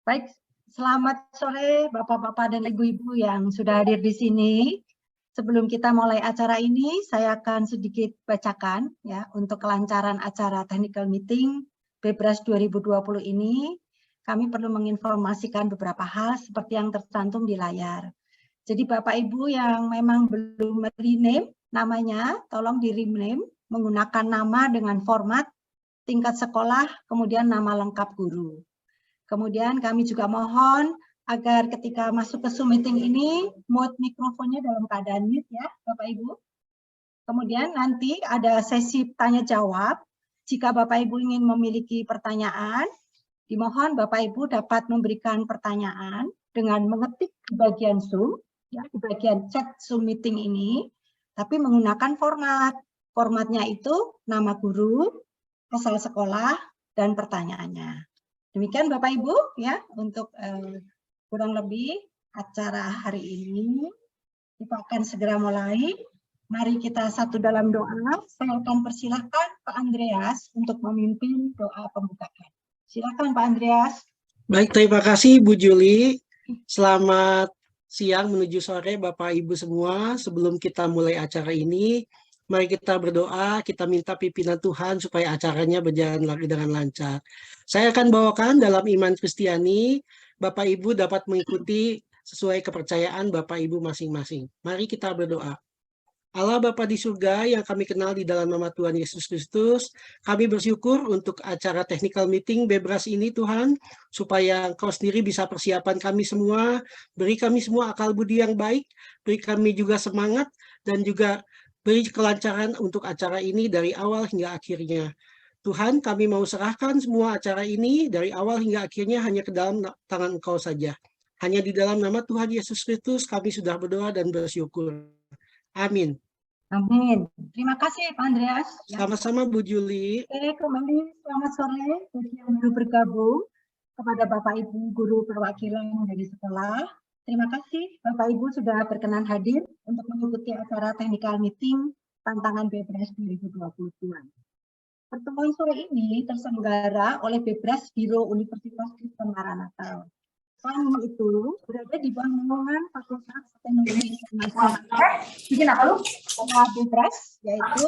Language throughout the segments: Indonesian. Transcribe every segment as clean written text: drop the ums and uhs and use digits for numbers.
Baik, selamat sore Bapak-Bapak dan Ibu-Ibu yang sudah hadir di sini. Sebelum kita mulai acara ini, saya akan sedikit bacakan ya untuk kelancaran acara technical meeting BEBRAS 2020 ini. Kami perlu menginformasikan beberapa hal seperti yang tercantum di layar. Jadi Bapak Ibu yang memang belum rename namanya, tolong di rename menggunakan nama dengan format tingkat sekolah, kemudian nama lengkap guru. Kemudian kami juga mohon agar ketika masuk ke Zoom meeting ini, mute mikrofonnya dalam keadaan mute ya, Bapak Ibu. Kemudian nanti ada sesi tanya jawab. Jika Bapak Ibu ingin memiliki pertanyaan, dimohon Bapak Ibu dapat memberikan pertanyaan dengan mengetik di bagian Zoom, ya, di bagian chat Zoom meeting ini, tapi menggunakan format. Formatnya itu nama guru, asal sekolah, dan pertanyaannya. Demikian Bapak Ibu ya untuk kurang lebih acara hari ini. Kita akan segera mulai. Mari kita satu dalam doa. Saya akan persilahkan Pak Andreas untuk memimpin doa pembukaan. Silakan Pak Andreas. Baik, terima kasih Bu Juli. Selamat siang menuju sore Bapak Ibu semua. Sebelum kita mulai acara ini, mari kita berdoa, kita minta pimpinan Tuhan supaya acaranya berjalan lagi dengan lancar. Saya akan bawakan dalam iman Kristiani, Bapak Ibu dapat mengikuti sesuai kepercayaan Bapak Ibu masing-masing. Mari kita berdoa. Allah Bapa di surga yang kami kenal di dalam nama Tuhan Yesus Kristus, kami bersyukur untuk acara technical meeting BEBRAS ini Tuhan, supaya Engkau sendiri bisa persiapan kami semua, beri kami semua akal budi yang baik, beri kami juga semangat, dan juga beri kelancaran untuk acara ini dari awal hingga akhirnya. Tuhan, kami mau serahkan semua acara ini dari awal hingga akhirnya hanya ke dalam tangan Engkau saja. Hanya di dalam nama Tuhan Yesus Kristus kami sudah berdoa dan bersyukur. Amin. Amin. Terima kasih Pak Andreas. Sama-sama Bu Juli. Oke, kembali selamat sore bagi yang baru bergabung kepada Bapak Ibu guru perwakilan dari sekolah. Terima kasih Bapak Ibu sudah berkenan hadir untuk mengikuti acara technical meeting tantangan BEBRAS 2022. Pertemuan sore ini terselenggara oleh BEBRAS Biro Universitas Kristen Maranatha. Kami itu berada di bawah naungan Fakultas Teknologi Informasi BEBRAS, yaitu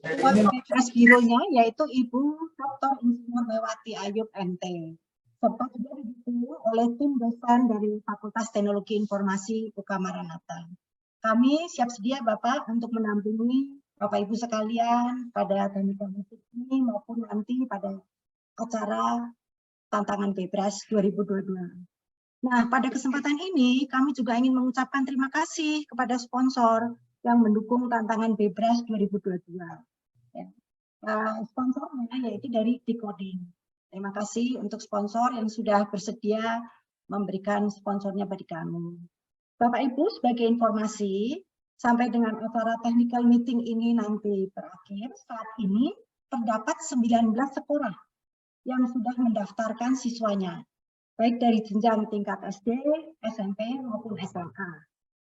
BEBRAS Bironya yaitu Ibu Dr. Insinyur Mewati Ayub MT, serta juga didukung oleh tim dosen dari Fakultas Teknologi Informasi UK Maranatha. Kami siap sedia Bapak untuk mendampingi Bapak Ibu sekalian pada technical meeting ini maupun nanti pada acara tantangan BEBRAS 2022. Nah, pada kesempatan ini kami juga ingin mengucapkan terima kasih kepada sponsor yang mendukung tantangan BEBRAS 2022. Ya. Sponsornya yaitu dari Decoding. Terima kasih untuk sponsor yang sudah bersedia memberikan sponsornya bagi kami. Bapak Ibu, sebagai informasi, sampai dengan acara technical meeting ini nanti berakhir, saat ini terdapat 19 sekolah yang sudah mendaftarkan siswanya, baik dari jenjang tingkat SD, SMP, maupun SMA.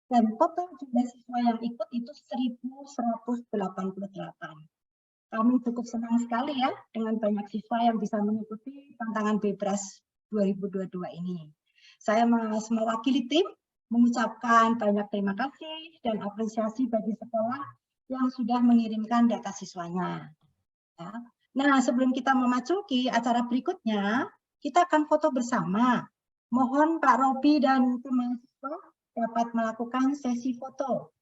Dan total jumlah siswa yang ikut itu 1.188. Kami cukup senang sekali ya dengan banyak siswa yang bisa mengikuti tantangan BEBRAS 2022 ini. Saya mewakili tim mengucapkan banyak terima kasih dan apresiasi bagi sekolah yang sudah mengirimkan data siswanya. Ya. Nah, sebelum kita memasuki acara berikutnya, kita akan foto bersama. Mohon Pak Robi dan tim mahasiswa dapat melakukan sesi foto.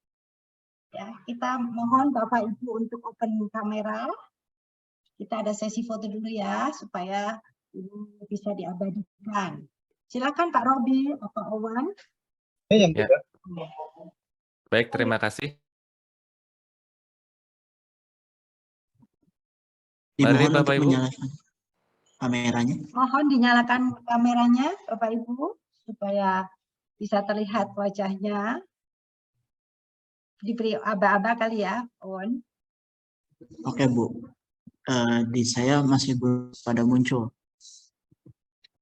Ya, kita mohon Bapak Ibu untuk open kamera. Kita ada sesi foto dulu ya, supaya ini bisa diabadikan. Silakan Pak Robi, Pak Owan. Ya. Baik, terima kasih. Mari Bapak Ibu menyalakan kameranya. Mohon dinyalakan kameranya Bapak Ibu supaya bisa terlihat wajahnya. Diberi aba-aba kali ya, On. Oke Bu, di saya masih belum pada muncul.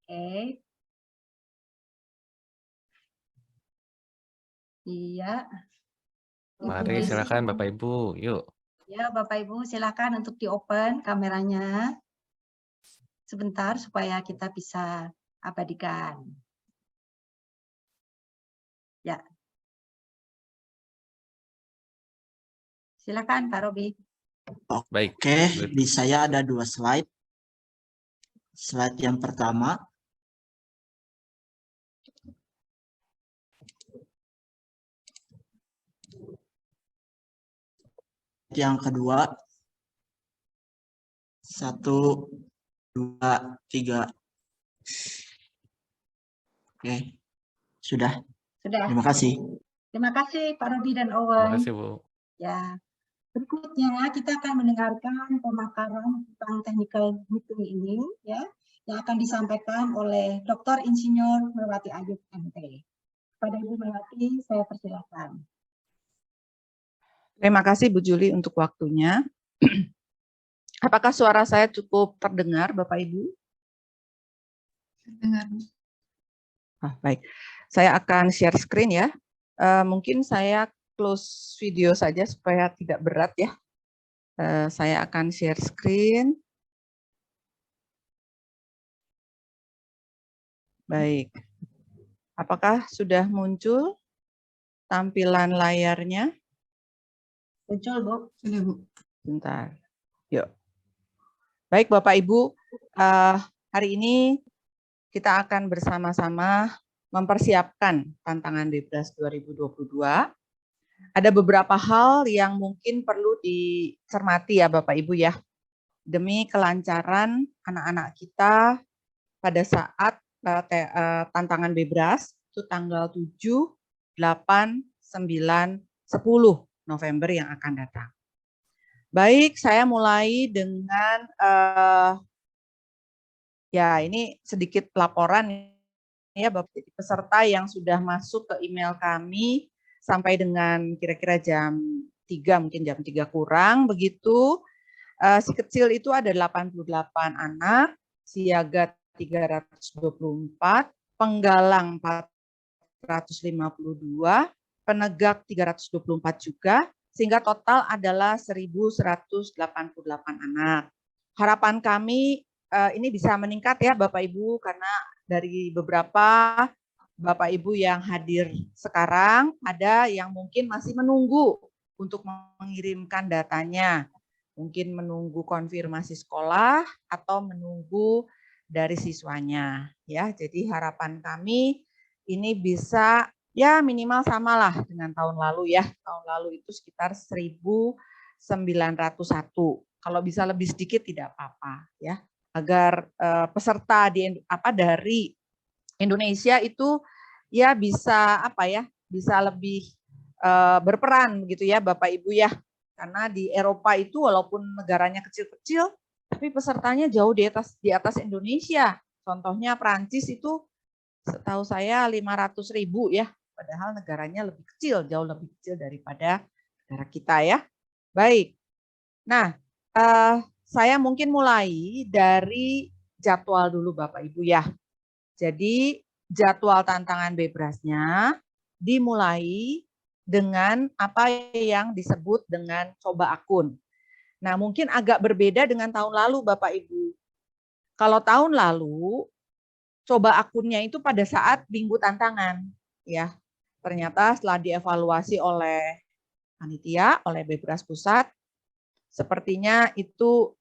Oke. Iya. Mari silakan Bapak Ibu, yuk. Ya, Bapak Ibu silakan untuk di-open kameranya sebentar supaya kita bisa abadikan. Ya. Silakan Pak Robi. Baik. Oke, di saya ada 2 slide. Slide yang pertama. Yang kedua. 1, 2, 3. Oke, sudah. Sudah. Terima kasih. Terima kasih Pak Robi dan Terima Owen. kasih, Bu. Ya. Berikutnya kita akan mendengarkan pemaparan tentang technical meeting ini ya, yang akan disampaikan oleh Dr. Insinyur Melwati Ayub MT. Pada Ibu Melwati, saya persilakan. Terima kasih Bu Juli untuk waktunya. Apakah suara saya cukup terdengar, Bapak Ibu? Terdengar. Baik, saya akan share screen ya. Mungkin saya close video saja supaya tidak berat ya. Saya akan share screen. Baik, apakah sudah muncul tampilan layarnya? Muncul, Bu. Sudah, Bu. Bentar, yuk. Baik Bapak Ibu, hari ini kita akan bersama-sama mempersiapkan tantangan Bebras 2022. Ada beberapa hal yang mungkin perlu dicermati ya Bapak Ibu ya, demi kelancaran anak-anak kita pada saat tantangan Bebras, itu tanggal 7, 8, 9, 10 November yang akan datang. Baik, saya mulai dengan ya ini sedikit laporan ya Bapak peserta yang sudah masuk ke email kami sampai dengan kira-kira jam 3, mungkin jam 3 kurang begitu. Si kecil itu ada 88 anak, siaga 324, penggalang 452, penegak 324 juga, sehingga total adalah 1.188 anak. Harapan kami ini bisa meningkat ya Bapak Ibu, karena dari beberapa Bapak Ibu yang hadir sekarang, ada yang mungkin masih menunggu untuk mengirimkan datanya. Mungkin menunggu konfirmasi sekolah atau menunggu dari siswanya. Ya, jadi harapan kami ini bisa ya minimal samalah dengan tahun lalu ya. Tahun lalu itu sekitar 1.901. Kalau bisa lebih sedikit tidak apa-apa ya. Agar peserta dari Indonesia itu ya bisa bisa lebih berperan begitu ya Bapak Ibu ya. Karena di Eropa itu walaupun negaranya kecil-kecil tapi pesertanya jauh di atas Indonesia. Contohnya Prancis itu setahu saya 500.000 ya. Padahal negaranya lebih kecil, jauh lebih kecil daripada negara kita ya. Baik. Nah, saya mungkin mulai dari jadwal dulu Bapak Ibu ya. Jadi jadwal tantangan Bebrasnya dimulai dengan apa yang disebut dengan coba akun. Nah, mungkin agak berbeda dengan tahun lalu Bapak Ibu. Kalau tahun lalu coba akunnya itu pada saat minggu tantangan ya. Ternyata setelah dievaluasi oleh panitia, oleh Bebras Pusat, sepertinya itu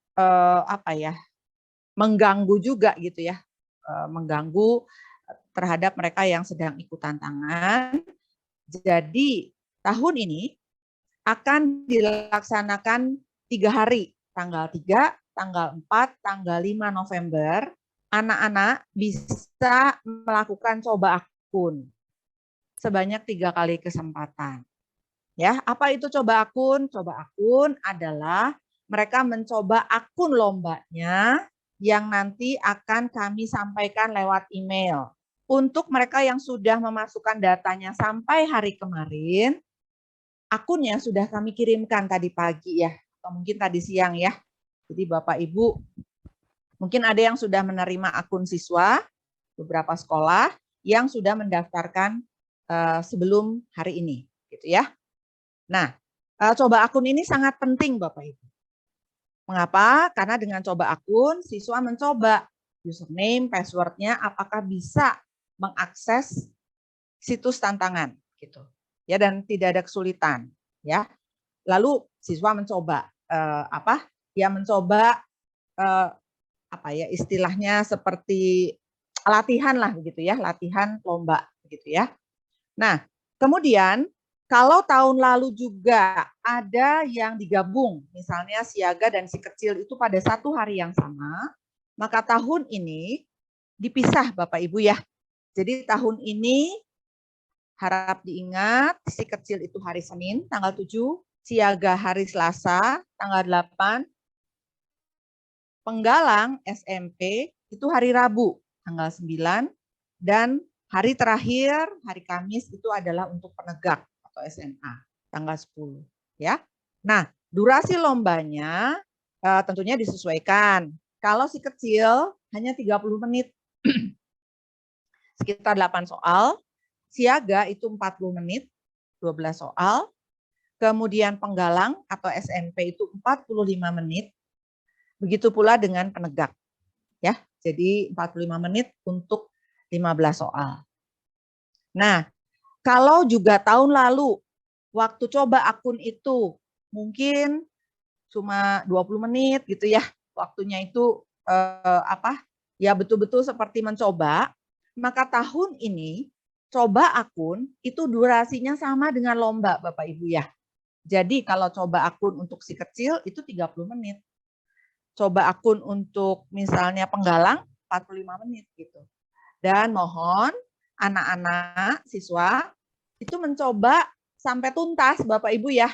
mengganggu juga gitu ya, mengganggu terhadap mereka yang sedang ikut tantangan. Jadi tahun ini akan dilaksanakan 3 hari, tanggal 3, tanggal 4, tanggal 5 November, anak-anak bisa melakukan coba akun sebanyak 3 kali kesempatan. Ya, apa itu coba akun? Coba akun adalah mereka mencoba akun lombanya yang nanti akan kami sampaikan lewat email. Untuk mereka yang sudah memasukkan datanya sampai hari kemarin, akunnya sudah kami kirimkan tadi pagi ya, atau mungkin tadi siang ya. Jadi Bapak Ibu, mungkin ada yang sudah menerima akun siswa, beberapa sekolah yang sudah mendaftarkan sebelum hari ini, gitu ya. Nah, coba akun ini sangat penting Bapak Ibu. Mengapa? Karena dengan coba akun, siswa mencoba username, passwordnya, apakah bisa mengakses situs tantangan gitu. Ya, dan tidak ada kesulitan, ya. Lalu siswa mencoba mencoba istilahnya seperti latihan lah begitu ya, latihan lomba begitu ya. Nah, kemudian kalau tahun lalu juga ada yang digabung, misalnya siaga dan si kecil itu pada satu hari yang sama, maka tahun ini dipisah Bapak Ibu ya. Jadi tahun ini harap diingat, si kecil itu hari Senin tanggal 7, siaga hari Selasa tanggal 8, penggalang SMP itu hari Rabu tanggal 9, dan hari terakhir, hari Kamis itu adalah untuk penegak atau SMA, tanggal 10. Ya. Nah, durasi lombanya tentunya disesuaikan. Kalau si kecil hanya 30 menit, sekitar 8 soal. Siaga itu 40 menit, 12 soal. Kemudian penggalang atau SMP itu 45 menit. Begitu pula dengan penegak. Ya, jadi 45 menit untuk 15 soal. Nah, kalau juga tahun lalu waktu coba akun itu mungkin cuma 20 menit gitu ya. Waktunya itu ya betul-betul seperti mencoba, maka tahun ini coba akun itu durasinya sama dengan lomba Bapak Ibu ya. Jadi kalau coba akun untuk si kecil itu 30 menit. Coba akun untuk misalnya penggalang 45 menit gitu. Dan mohon anak-anak siswa itu mencoba sampai tuntas Bapak Ibu ya.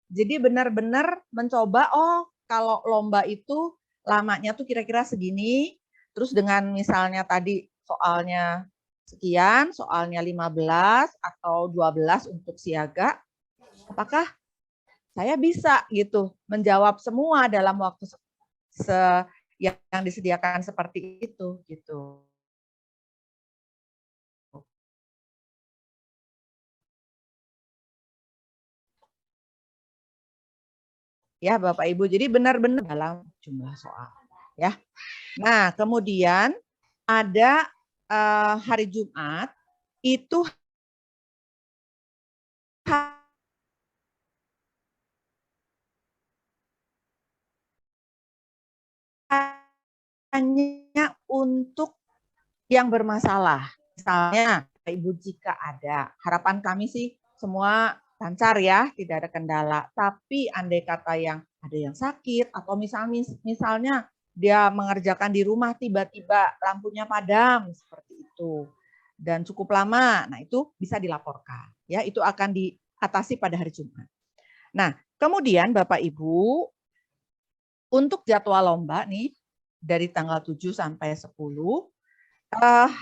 Jadi benar-benar mencoba, oh kalau lomba itu lamanya tuh kira-kira segini, terus dengan misalnya tadi soalnya sekian, soalnya 15 atau 12 untuk siaga, apakah saya bisa gitu menjawab semua dalam waktu yang disediakan seperti itu gitu. Ya Bapak Ibu, jadi benar-benar dalam jumlah soal ya. Nah, kemudian ada hari Jumat itu hanya untuk yang bermasalah. Misalnya, Ibu jika ada, harapan kami sih semua lancar ya, tidak ada kendala. Tapi andai kata yang ada yang sakit atau misalnya dia mengerjakan di rumah tiba-tiba lampunya padam seperti itu dan cukup lama, nah itu bisa dilaporkan ya, itu akan diatasi pada hari Jumat. Nah, kemudian Bapak Ibu untuk jadwal lomba nih dari tanggal 7 sampai 10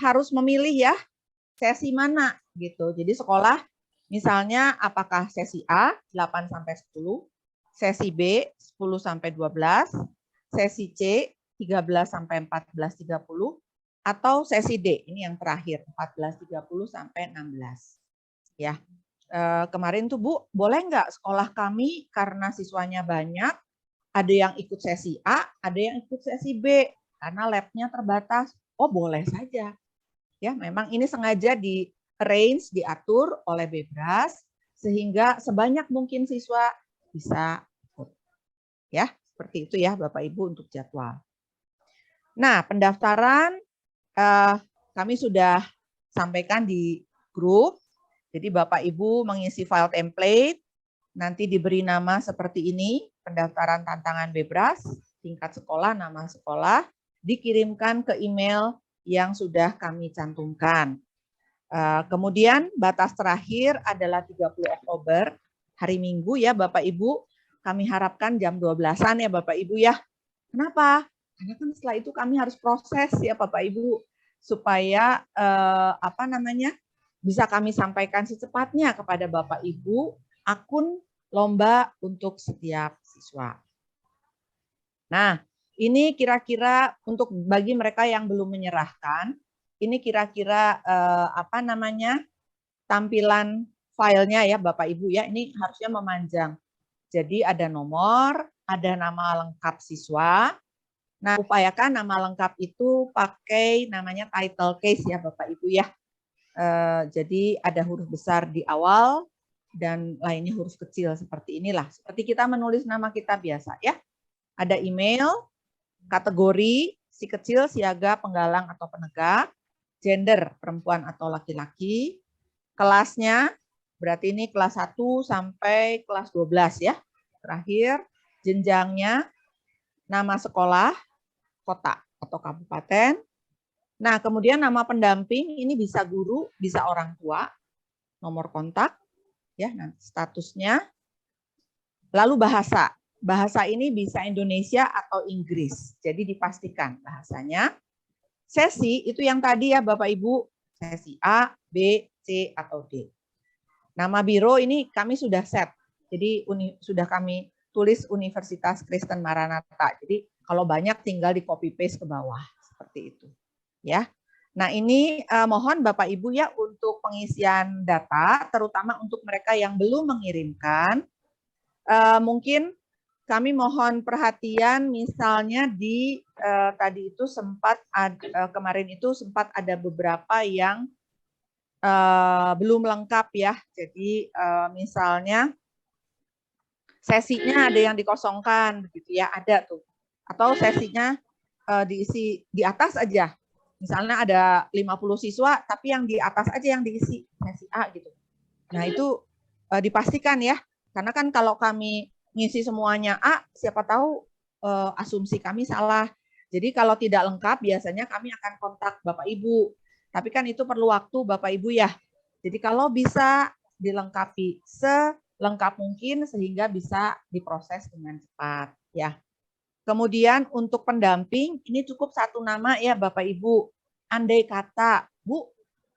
harus memilih ya sesi mana gitu. Jadi sekolah misalnya apakah sesi A 8 sampai 10, sesi B 10 sampai 12, sesi C 13 sampai 14.30 atau sesi D ini yang terakhir 14.30 sampai 16. Ya. Kemarin tuh Bu, boleh nggak sekolah kami karena siswanya banyak, ada yang ikut sesi A, ada yang ikut sesi B karena labnya terbatas. Oh, boleh saja. Ya, memang ini sengaja di-arrange, diatur oleh Bebras sehingga sebanyak mungkin siswa bisa ikut. Ya, seperti itu ya Bapak Ibu untuk jadwal. Nah, pendaftaran kami sudah sampaikan di grup. Jadi Bapak Ibu mengisi file template, nanti diberi nama seperti ini, pendaftaran tantangan Bebras, tingkat sekolah, nama sekolah, dikirimkan ke email yang sudah kami cantumkan. Kemudian batas terakhir adalah 30 Oktober, hari Minggu ya Bapak Ibu. Kami harapkan jam 12-an ya Bapak Ibu ya. Kenapa? Karena kan setelah itu kami harus proses ya Bapak Ibu supaya bisa kami sampaikan secepatnya kepada Bapak Ibu akun lomba untuk setiap siswa. Nah, ini kira-kira untuk bagi mereka yang belum menyerahkan, ini kira-kira tampilan filenya ya Bapak Ibu ya, ini harusnya memanjang. Jadi ada nomor, ada nama lengkap siswa, Nah, upayakan nama lengkap itu pakai namanya title case ya Bapak Ibu ya. Jadi ada huruf besar di awal dan lainnya huruf kecil seperti inilah. Seperti kita menulis nama kita biasa ya. Ada email, kategori, si kecil, siaga, penggalang atau penegak, gender, perempuan atau laki-laki, kelasnya, berarti ini kelas 1 sampai kelas 12 ya. Terakhir, jenjangnya, nama sekolah, kota atau kabupaten. Nah, kemudian nama pendamping ini bisa guru, bisa orang tua, nomor kontak, ya, nanti statusnya. Lalu bahasa. Bahasa ini bisa Indonesia atau Inggris. Jadi dipastikan bahasanya. Sesi itu yang tadi ya Bapak Ibu, sesi A, B, C, atau D. Nama biro ini kami sudah set. Jadi sudah kami tulis Universitas Kristen Maranatha. Jadi kalau banyak tinggal di copy paste ke bawah seperti itu. Ya. Nah, ini mohon Bapak Ibu ya untuk pengisian data, terutama untuk mereka yang belum mengirimkan. Mungkin kami mohon perhatian misalnya di tadi itu kemarin itu sempat ada beberapa yang belum lengkap ya. Jadi misalnya sesinya ada yang dikosongkan begitu ya, ada tuh. Atau sesinya diisi di atas aja. Misalnya ada 50 siswa tapi yang di atas aja yang diisi sesi A gitu. Nah, itu dipastikan ya. Karena kan kalau kami ngisi semuanya A, siapa tahu asumsi kami salah. Jadi kalau tidak lengkap biasanya kami akan kontak Bapak Ibu. Tapi kan itu perlu waktu Bapak Ibu ya. Jadi kalau bisa dilengkapi selengkap mungkin sehingga bisa diproses dengan cepat ya. Kemudian untuk pendamping ini cukup satu nama ya Bapak Ibu. Andai kata, Bu,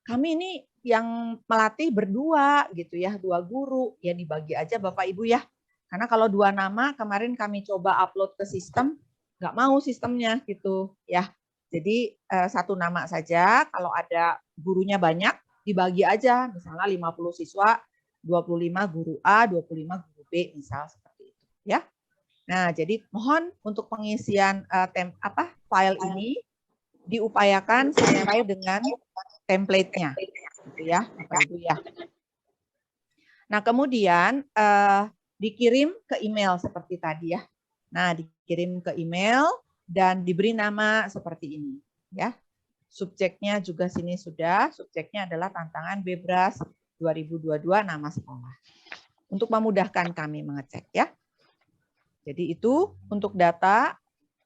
kami ini yang melatih berdua gitu ya, 2 guru, ya dibagi aja Bapak Ibu ya. Karena kalau 2 nama kemarin kami coba upload ke sistem, nggak mau sistemnya gitu ya. Jadi 1 nama saja, kalau ada gurunya banyak dibagi aja, misalnya 50 siswa, 25 guru A, 25 guru B, misal seperti itu ya. Nah, jadi mohon untuk pengisian file ini diupayakan sesuai dengan template-nya, gitu ya, Bapak Ibu ya. Nah, kemudian dikirim ke email seperti tadi ya. Nah, dikirim ke email dan diberi nama seperti ini, ya. Subjeknya juga sini sudah, subjeknya adalah tantangan Bebras 2022 nama sekolah. Untuk memudahkan kami mengecek ya. Jadi itu untuk data.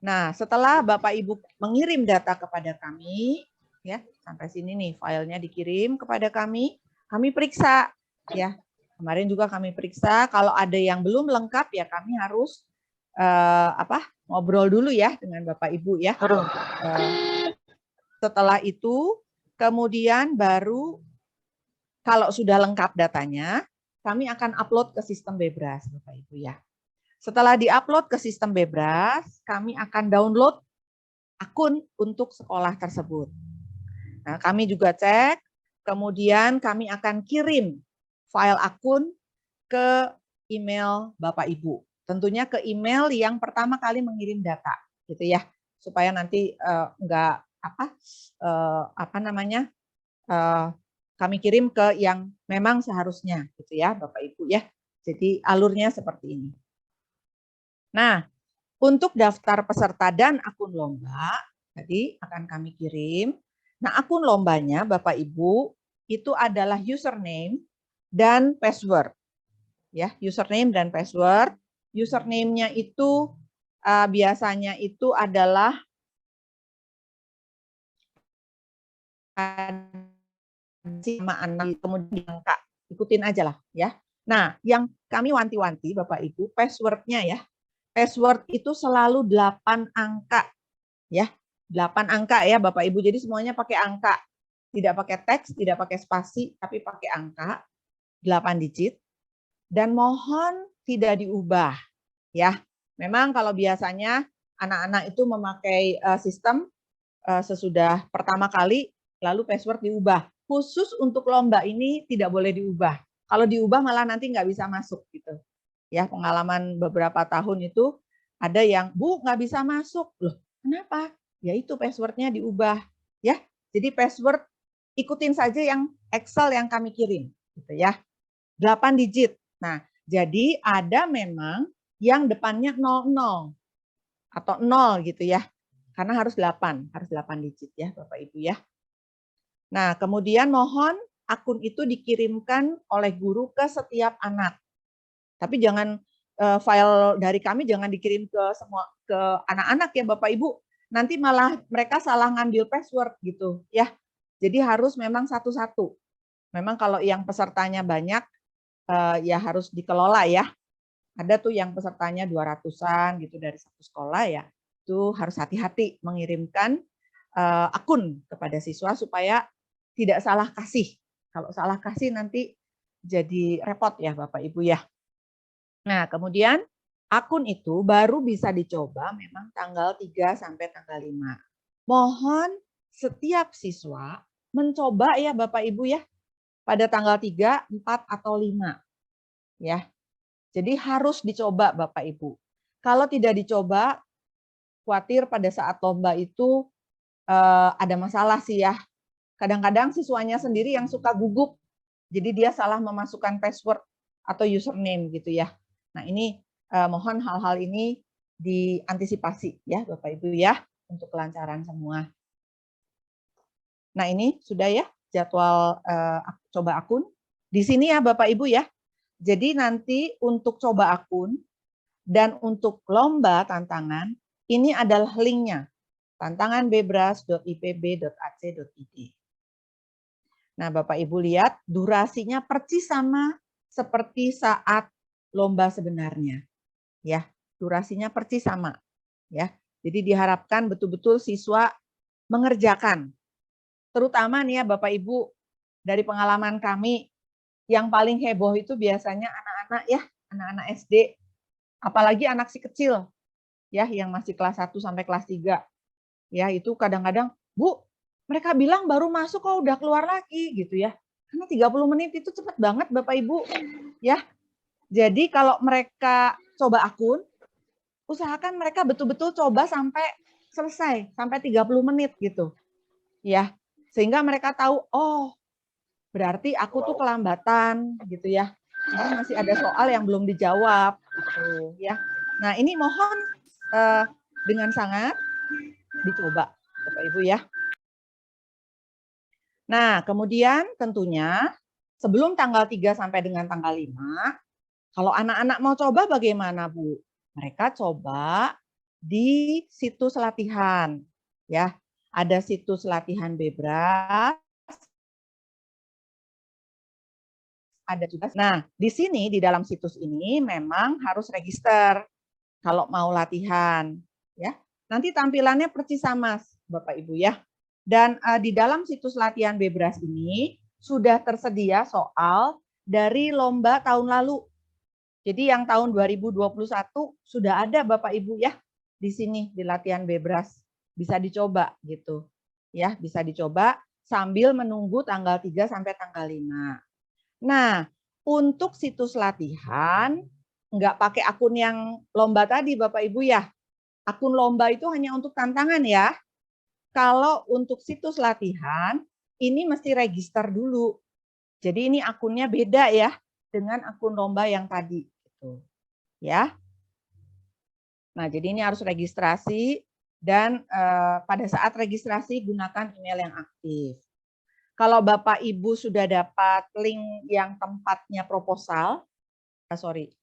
Nah, setelah Bapak Ibu mengirim data kepada kami, ya sampai sini nih filenya dikirim kepada kami periksa, ya. Kemarin juga kami periksa. Kalau ada yang belum lengkap ya kami harus ngobrol dulu ya dengan Bapak Ibu ya. Setelah itu, kemudian baru kalau sudah lengkap datanya, kami akan upload ke sistem Bebras, Bapak Ibu ya. Setelah diupload ke sistem Bebras, kami akan download akun untuk sekolah tersebut. Nah, kami juga cek, kemudian kami akan kirim file akun ke email Bapak Ibu. Tentunya ke email yang pertama kali mengirim data, gitu ya, supaya nanti kami kirim ke yang memang seharusnya, gitu ya, Bapak Ibu ya. Jadi alurnya seperti ini. Nah, untuk daftar peserta dan akun lomba, tadi akan kami kirim. Nah, akun lombanya Bapak Ibu itu adalah username dan password. Ya, username dan password. Username-nya itu biasanya itu adalah nama anak, kemudian angka. Ikutin aja lah ya. Nah, yang kami wanti-wanti Bapak Ibu, password-nya ya. Password itu selalu 8 angka. Ya, 8 angka ya Bapak Ibu. Jadi semuanya pakai angka. Tidak pakai teks, tidak pakai spasi, tapi pakai angka. 8 digit. Dan mohon tidak diubah. Ya, memang kalau biasanya anak-anak itu memakai sistem sesudah pertama kali, lalu password diubah. Khusus untuk lomba ini tidak boleh diubah. Kalau diubah malah nanti nggak bisa masuk gitu. Ya, pengalaman beberapa tahun itu ada yang, Bu, nggak bisa masuk. Loh, Kenapa? Yaitu passwordnya diubah. Ya, jadi password ikutin saja yang Excel yang kami kirim. Gitu ya. 8 digit. Nah, jadi ada memang yang depannya 00 atau 0 gitu ya. Karena harus 8 digit ya Bapak Ibu ya. Nah, kemudian mohon akun itu dikirimkan oleh guru ke setiap anak. Tapi jangan file dari kami jangan dikirim ke semua ke anak-anak ya Bapak Ibu. Nanti malah mereka salah ngambil password gitu ya. Jadi harus memang satu-satu. Memang kalau yang pesertanya banyak ya harus dikelola ya. Ada tuh yang pesertanya 200-an gitu dari satu sekolah ya. Itu harus hati-hati mengirimkan akun kepada siswa supaya tidak salah kasih. Kalau salah kasih nanti jadi repot ya Bapak Ibu ya. Nah, kemudian akun itu baru bisa dicoba memang tanggal 3 sampai tanggal 5. Mohon setiap siswa mencoba ya Bapak Ibu ya pada tanggal 3, 4 atau 5. Ya. Jadi harus dicoba Bapak Ibu. Kalau tidak dicoba khawatir pada saat lomba itu ada masalah sih ya. Kadang-kadang siswanya sendiri yang suka gugup. Jadi dia salah memasukkan password atau username gitu ya. Nah, ini mohon hal-hal ini diantisipasi ya Bapak Ibu ya untuk kelancaran semua. Nah, ini sudah ya jadwal coba akun. Di sini ya Bapak Ibu ya. Jadi nanti untuk coba akun dan untuk lomba tantangan ini adalah linknya. tantanganbebras.ipb.ac.id. Nah, Bapak Ibu lihat durasinya persis sama seperti saat lomba sebenarnya. Ya, durasinya persis sama. Ya. Jadi diharapkan betul-betul siswa mengerjakan. Terutama nih ya Bapak Ibu, dari pengalaman kami yang paling heboh itu biasanya anak-anak ya, anak-anak SD. Apalagi anak si kecil ya yang masih kelas 1 sampai kelas 3. Ya, itu kadang-kadang, Bu, mereka bilang baru masuk kok udah keluar lagi gitu ya. Karena 30 menit itu cepat banget Bapak Ibu. Ya. Jadi kalau mereka coba akun, usahakan mereka betul-betul coba sampai selesai, sampai 30 menit gitu. Ya. Sehingga mereka tahu, oh, berarti aku tuh kelambatan gitu ya. Ini masih ada soal yang belum dijawab gitu ya. Nah, ini mohon dengan sangat dicoba Bapak Ibu ya. Nah, kemudian tentunya sebelum tanggal 3 sampai dengan tanggal 5, kalau anak-anak mau coba bagaimana, Bu? Mereka coba di situs latihan. Ya, ada situs latihan Bebras. Ada juga. Nah, di sini di dalam situs ini memang harus register kalau mau latihan, ya. Nanti tampilannya persis sama, Bapak Ibu ya. Dan di dalam situs latihan Bebras ini sudah tersedia soal dari lomba tahun lalu. Jadi yang tahun 2021 sudah ada Bapak Ibu ya di sini di latihan Bebras. Bisa dicoba gitu. Ya, bisa dicoba sambil menunggu tanggal 3 sampai tanggal 5. Nah, untuk situs latihan nggak pakai akun yang lomba tadi Bapak Ibu ya. Akun lomba itu hanya untuk tantangan ya. Kalau untuk situs latihan, ini mesti register dulu. Jadi ini akunnya beda ya dengan akun lomba yang tadi. Gitu. Ya. Nah, jadi ini harus registrasi dan pada saat registrasi gunakan email yang aktif. Kalau Bapak Ibu sudah dapat link yang tempatnya proposal,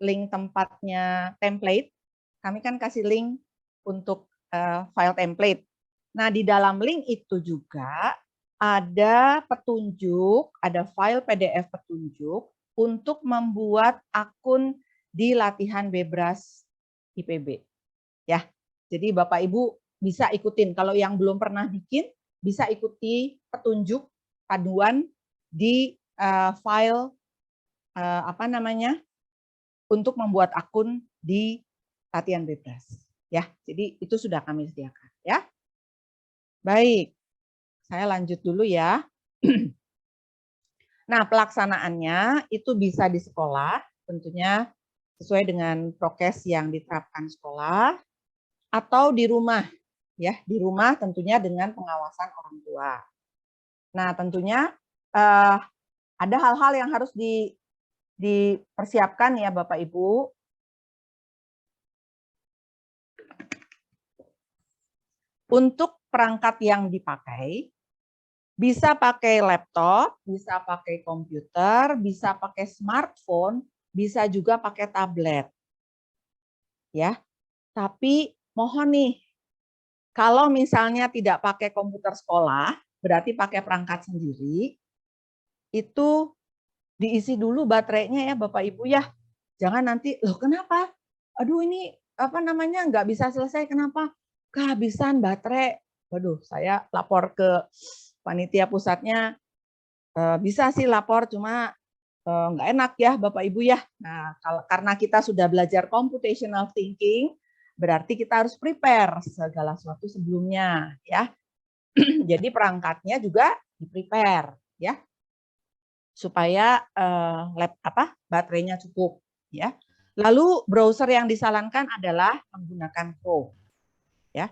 link tempatnya template, kami kan kasih link untuk file template. Nah, di dalam link itu juga ada petunjuk, ada file PDF petunjuk untuk membuat akun di latihan Bebras IPB. Ya, jadi Bapak Ibu bisa ikutin. Kalau yang belum pernah bikin, bisa ikuti petunjuk paduan di file untuk membuat akun di latihan Bebras. Ya, jadi itu sudah kami sediakan. Ya. Baik, saya lanjut dulu ya. Nah, pelaksanaannya itu bisa di sekolah, tentunya sesuai dengan prokes yang diterapkan sekolah, atau di rumah. ya, di rumah tentunya dengan pengawasan orang tua. Nah, tentunya ada hal-hal yang harus dipersiapkan ya Bapak Ibu. Untuk perangkat yang dipakai, bisa pakai laptop, bisa pakai komputer, bisa pakai smartphone, bisa juga pakai tablet. Ya. Tapi mohon nih, kalau misalnya tidak pakai komputer sekolah, berarti pakai perangkat sendiri, itu diisi dulu baterainya ya Bapak Ibu ya. Jangan nanti, loh kenapa? Aduh ini apa namanya nggak bisa selesai, kenapa? Kehabisan baterai. Waduh, saya lapor ke panitia pusatnya, bisa sih lapor, cuma nggak enak ya Bapak Ibu ya. Nah, karena kita sudah belajar computational thinking, berarti kita harus prepare segala sesuatu sebelumnya ya. Jadi perangkatnya juga di-prepare ya. Supaya baterainya cukup ya. Lalu browser yang disarankan adalah menggunakan Chrome ya.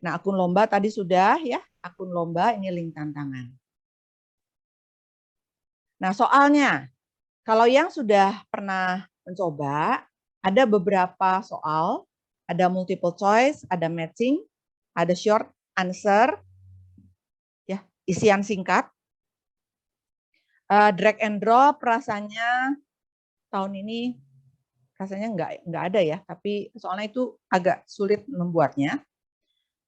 Nah, akun lomba tadi sudah ya, akun lomba ini link tantangan. Nah, soalnya kalau yang sudah pernah mencoba, ada beberapa soal, ada multiple choice, ada matching, ada short answer, ya, isian singkat. Drag and drop rasanya tahun ini rasanya nggak ada ya, tapi soalnya itu agak sulit membuatnya.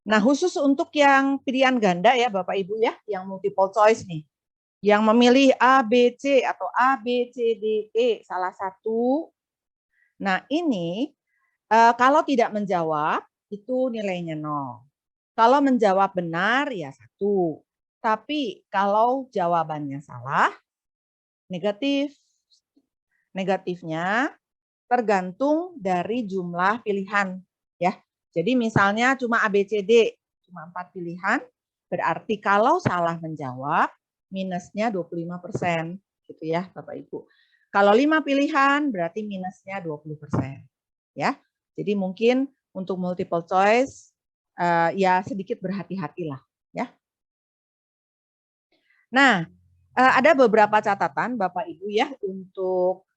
Nah, khusus untuk yang pilihan ganda ya Bapak Ibu ya, yang multiple choice nih, yang memilih A, B, C atau A, B, C, D, E salah satu. Nah, ini kalau tidak menjawab itu nilainya 0. Kalau menjawab benar ya 1. Tapi kalau jawabannya salah, negatif. Negatifnya tergantung dari jumlah pilihan ya. Jadi misalnya cuma A, B, C, D, cuma 4 pilihan, berarti kalau salah menjawab minusnya 25% gitu ya Bapak Ibu. Kalau 5 pilihan berarti minusnya 20% ya. Jadi mungkin untuk multiple choice ya sedikit berhati-hatilah ya. Nah, ada beberapa catatan Bapak Ibu ya untuk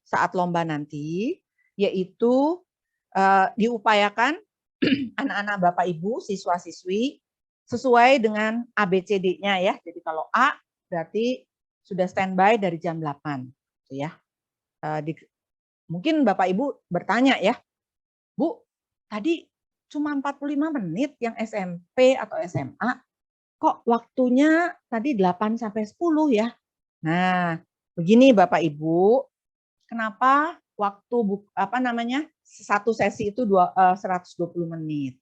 saat lomba nanti, yaitu diupayakan anak-anak Bapak Ibu, siswa-siswi sesuai dengan ABCD-nya ya. Jadi kalau A berarti sudah standby dari jam 8 gitu ya. Mungkin Bapak Ibu bertanya ya, Bu, tadi cuma 45 menit yang SMP atau SMA, kok waktunya tadi 8 sampai 10 ya? Nah, begini Bapak Ibu, kenapa waktu satu sesi itu 120 menit.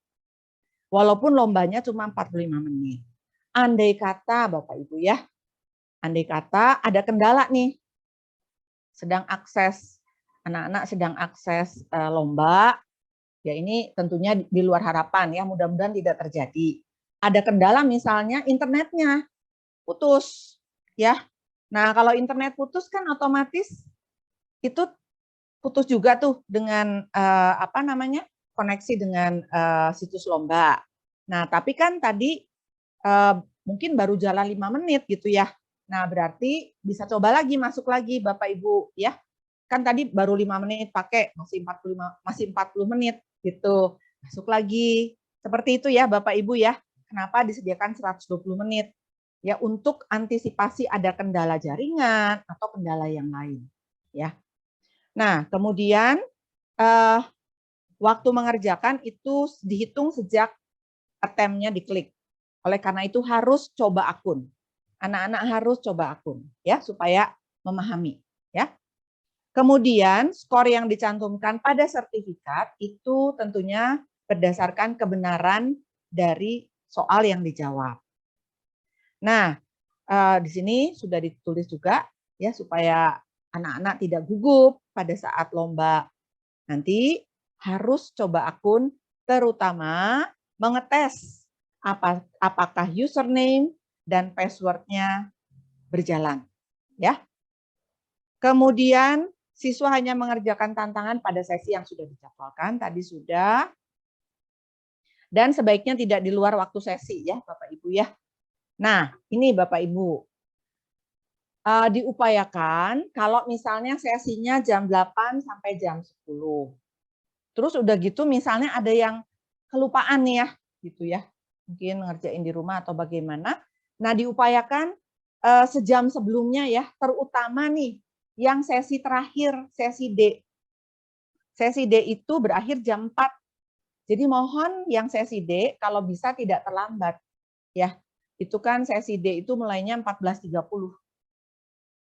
Walaupun lombanya cuma 45 menit. Andai kata Bapak Ibu ya, andai kata ada kendala nih, anak-anak sedang akses lomba, ya ini tentunya di luar harapan ya, mudah-mudahan tidak terjadi. Ada kendala misalnya internetnya putus ya. Nah, kalau internet putus kan otomatis itu putus juga tuh dengan koneksi dengan situs lomba. Nah, tapi kan tadi mungkin baru jalan 5 menit gitu ya. Nah, berarti bisa coba lagi, masuk lagi Bapak Ibu ya. Kan tadi baru 5 menit pakai, masih 40 menit gitu. Masuk lagi. Seperti itu ya Bapak Ibu ya. Kenapa disediakan 120 menit? Ya, untuk antisipasi ada kendala jaringan atau kendala yang lain ya. Nah, kemudian waktu mengerjakan itu dihitung sejak attempt-nya diklik. Oleh karena itu harus coba akun. Anak-anak harus coba akun ya supaya memahami ya. Kemudian skor yang dicantumkan pada sertifikat itu tentunya berdasarkan kebenaran dari soal yang dijawab. Nah, di sini sudah ditulis juga ya supaya anak-anak tidak gugup pada saat lomba. Nanti harus coba akun, terutama mengetes apakah username dan password-nya berjalan. Ya. Kemudian siswa hanya mengerjakan tantangan pada sesi yang sudah dijadwalkan, tadi sudah. Dan sebaiknya tidak di luar waktu sesi ya Bapak Ibu ya. Nah, ini Bapak Ibu. Diupayakan kalau misalnya sesinya jam 8 sampai jam 10. Terus udah gitu misalnya ada yang kelupaan nih ya, gitu ya. Mungkin ngerjain di rumah atau bagaimana. Nah, diupayakan sejam sebelumnya ya, terutama nih yang sesi terakhir, sesi D. Sesi D itu berakhir jam 4. Jadi mohon yang sesi D kalau bisa tidak terlambat. Ya, itu kan sesi D itu mulainya 14.30.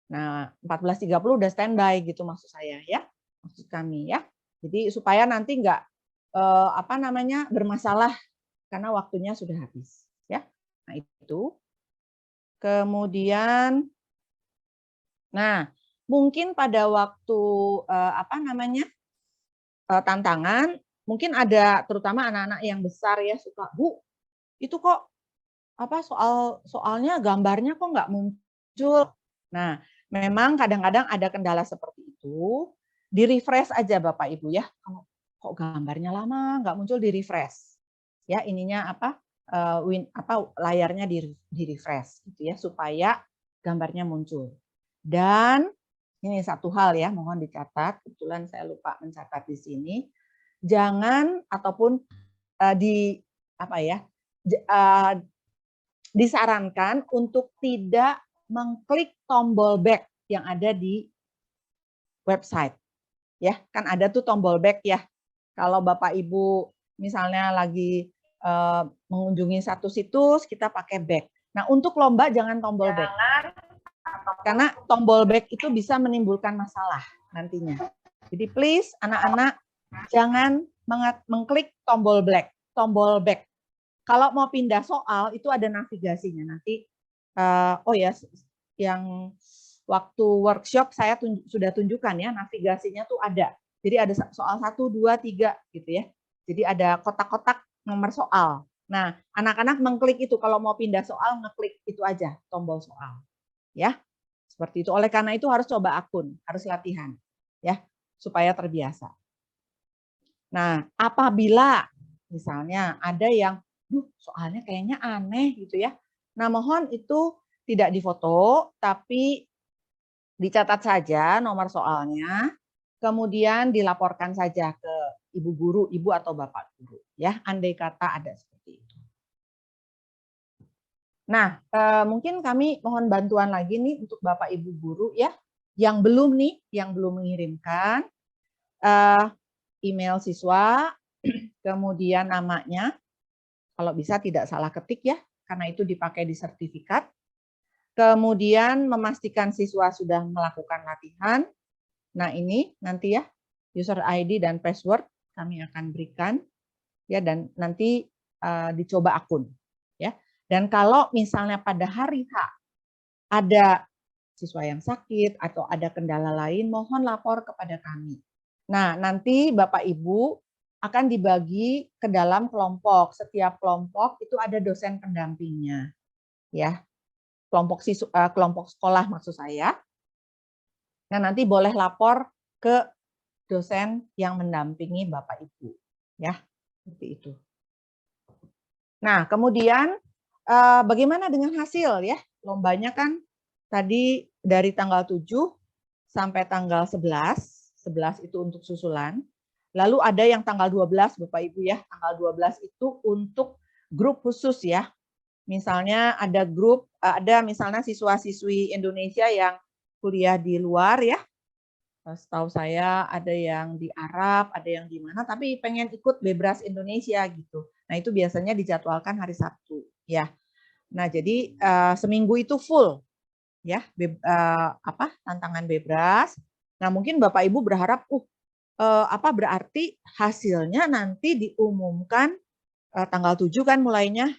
Nah, 14.30 udah standby gitu maksud saya ya. Maksud kami ya. Jadi supaya nanti enggak bermasalah karena waktunya sudah habis ya. Nah, itu. Kemudian mungkin pada waktu tantangan mungkin ada terutama anak-anak yang besar ya suka, Bu, itu kok soalnya gambarnya kok nggak muncul. Nah, memang kadang-kadang ada kendala seperti itu. Di-refresh aja Bapak Ibu ya. Kok gambarnya lama nggak muncul, di-refresh. Ya, ininya layarnya di-refresh gitu ya supaya gambarnya muncul. Dan ini satu hal ya, mohon dicatat. Kebetulan saya lupa mencatat di sini. Jangan ataupun disarankan untuk tidak mengklik tombol back yang ada di website. Ya, kan ada tuh tombol back ya. Kalau Bapak Ibu misalnya lagi mengunjungi satu situs, kita pakai back. Nah, untuk lomba jangan tombol back. Karena tombol back itu bisa menimbulkan masalah nantinya. Jadi please anak-anak jangan mengklik tombol back. Kalau mau pindah soal itu ada navigasinya nanti. Yang waktu workshop saya sudah tunjukkan ya, navigasinya tuh ada. Jadi ada soal 1, 2, 3 gitu ya. Jadi ada kotak-kotak nomor soal. Nah, anak-anak mengklik itu kalau mau pindah soal ngeklik itu aja tombol soal. Ya. Seperti itu. Oleh karena itu harus coba akun, harus latihan ya, supaya terbiasa. Nah, apabila misalnya ada yang soalnya kayaknya aneh gitu ya. Nah, mohon itu tidak difoto, tapi dicatat saja nomor soalnya, kemudian dilaporkan saja ke ibu guru, ibu atau bapak guru ya, andai kata ada seperti itu. Nah, mungkin kami mohon bantuan lagi nih untuk bapak ibu guru ya, yang belum mengirimkan email siswa, kemudian namanya, kalau bisa tidak salah ketik ya, karena itu dipakai di sertifikat. Kemudian memastikan siswa sudah melakukan latihan. Nah, ini nanti ya, user ID dan password kami akan berikan ya, dan nanti dicoba akun ya. Dan kalau misalnya pada hari H ada siswa yang sakit atau ada kendala lain, mohon lapor kepada kami. Nah, nanti Bapak Ibu akan dibagi ke dalam kelompok. Setiap kelompok itu ada dosen pendampingnya. Ya. Kelompok sekolah maksud saya. Nah, nanti boleh lapor ke dosen yang mendampingi Bapak Ibu. Ya, seperti itu. Nah, kemudian bagaimana dengan hasil ya? Lombanya kan tadi dari tanggal 7 sampai tanggal 11. 11 itu untuk susulan. Lalu ada yang tanggal 12 Bapak Ibu ya. Tanggal 12 itu untuk grup khusus ya. Misalnya ada grup, ada misalnya siswa-siswi Indonesia yang kuliah di luar ya. Setahu saya ada yang di Arab, ada yang di mana, tapi pengen ikut Bebras Indonesia gitu. Nah, itu biasanya dijadwalkan hari Sabtu ya. Nah, jadi seminggu itu full ya, tantangan Bebras. Nah, mungkin Bapak Ibu berharap berarti hasilnya nanti diumumkan tanggal 7 kan mulainya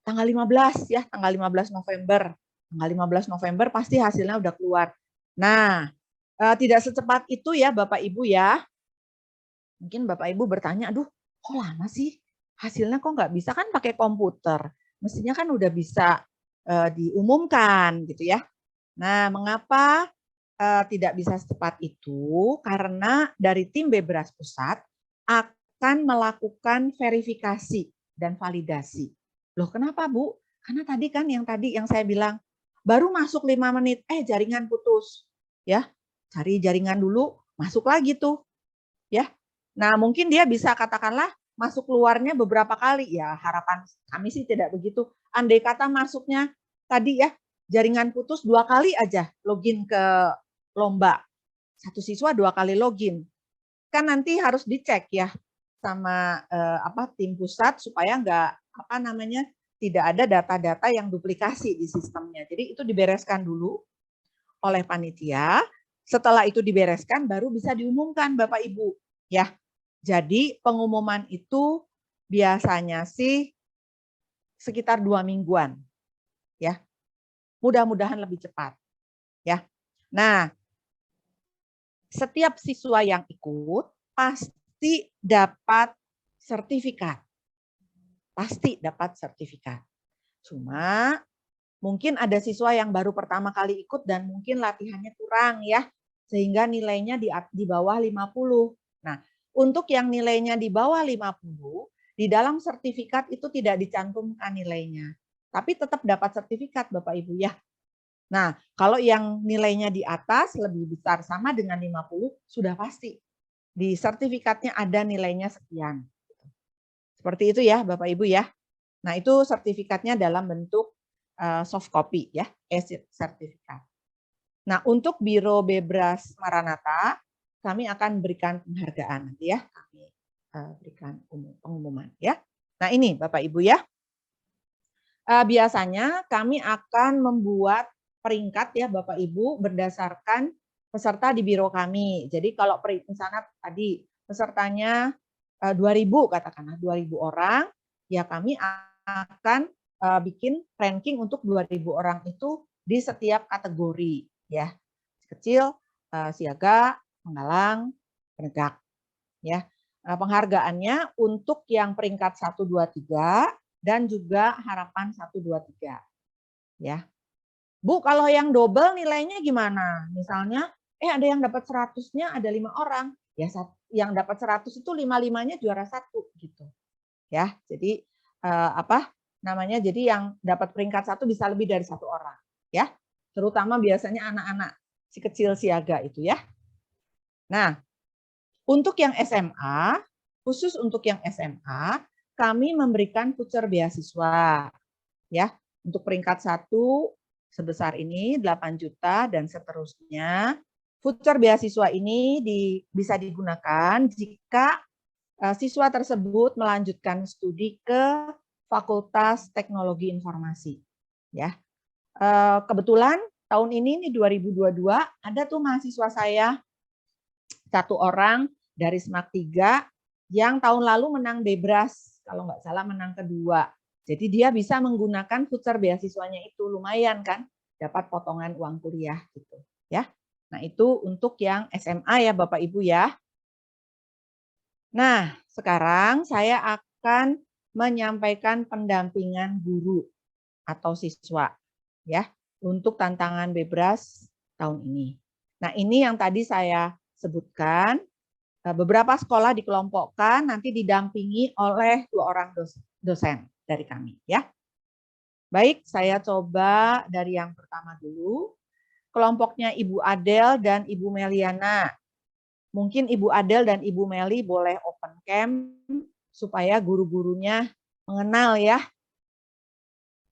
tanggal 15 ya, tanggal 15 November. Tanggal 15 November pasti hasilnya udah keluar. Nah, tidak secepat itu ya Bapak Ibu ya. Mungkin Bapak Ibu bertanya, aduh kok lama sih? Hasilnya kok nggak bisa, kan pakai komputer. Mestinya kan udah bisa diumumkan gitu ya. Nah, mengapa tidak bisa secepat itu karena dari tim Bebras Pusat akan melakukan verifikasi dan validasi. Loh kenapa Bu? Karena tadi kan yang saya bilang baru masuk 5 menit, jaringan putus. Ya, cari jaringan dulu, masuk lagi tuh. Ya. Nah, mungkin dia bisa katakanlah masuk keluarnya beberapa kali. Ya, harapan kami sih tidak begitu. Andai kata masuknya tadi ya, jaringan putus 2 kali aja login ke lomba. Satu siswa 2 kali login. Kan nanti harus dicek ya sama tim pusat supaya tidak ada data-data yang duplikasi di sistemnya. Jadi itu dibereskan dulu oleh panitia. Setelah itu dibereskan baru bisa diumumkan Bapak Ibu ya. Jadi pengumuman itu biasanya sih sekitar 2 mingguan ya. Mudah-mudahan lebih cepat ya. Nah, setiap siswa yang ikut pasti dapat sertifikat. Pasti dapat sertifikat. Cuma mungkin ada siswa yang baru pertama kali ikut dan mungkin latihannya kurang ya, sehingga nilainya di bawah 50. Nah, untuk yang nilainya di bawah 50, di dalam sertifikat itu tidak dicantumkan nilainya. Tapi tetap dapat sertifikat Bapak Ibu ya. Nah, kalau yang nilainya di atas lebih besar sama dengan 50, sudah pasti. Di sertifikatnya ada nilainya sekian. Seperti itu ya Bapak Ibu ya. Nah, itu sertifikatnya dalam bentuk soft copy ya, e-sertifikat. Nah, untuk Biro Bebras Maranatha, kami akan berikan penghargaan nanti ya, kami berikan pengumuman ya. Nah, ini Bapak Ibu ya. Biasanya kami akan membuat peringkat ya Bapak Ibu berdasarkan peserta di biro kami. Jadi kalau misalnya tadi pesertanya 2.000 katakanlah 2.000 orang, ya kami akan bikin ranking untuk 2.000 orang itu di setiap kategori ya. Kecil, siaga, penggalang, penegak ya. Penghargaannya untuk yang peringkat 1 2 3 dan juga harapan 1 2 3 ya. Bu, kalau yang double nilainya gimana? Misalnya ada yang dapat 100-nya ada 5 orang. Ya, yang dapat 100 itu 5-5-nya juara 1 gitu. Ya, jadi jadi yang dapat peringkat 1 bisa lebih dari 1 orang, ya. Terutama biasanya anak-anak si kecil siaga itu ya. Nah, untuk yang SMA, khusus untuk yang SMA, kami memberikan voucher beasiswa ya. Untuk peringkat 1 sebesar ini 8 juta dan seterusnya. Voucher beasiswa ini bisa digunakan jika siswa tersebut melanjutkan studi ke Fakultas Teknologi Informasi. Ya, kebetulan tahun ini 2022 ada tuh mahasiswa saya 1 orang dari SMAK 3 yang tahun lalu menang Bebras, kalau nggak salah menang kedua. Jadi dia bisa menggunakan voucher beasiswanya itu lumayan kan, dapat potongan uang kuliah gitu ya. Nah, itu untuk yang SMA ya Bapak Ibu ya. Nah, sekarang saya akan menyampaikan pendampingan guru atau siswa ya untuk tantangan Bebras tahun ini. Nah, ini yang tadi saya sebutkan, beberapa sekolah dikelompokkan nanti didampingi oleh 2 orang dosen dari kami ya. Baik, saya coba dari yang pertama dulu. Kelompoknya Ibu Adel dan Ibu Meliana. Mungkin Ibu Adel dan Ibu Meli boleh open cam supaya guru-gurunya mengenal ya.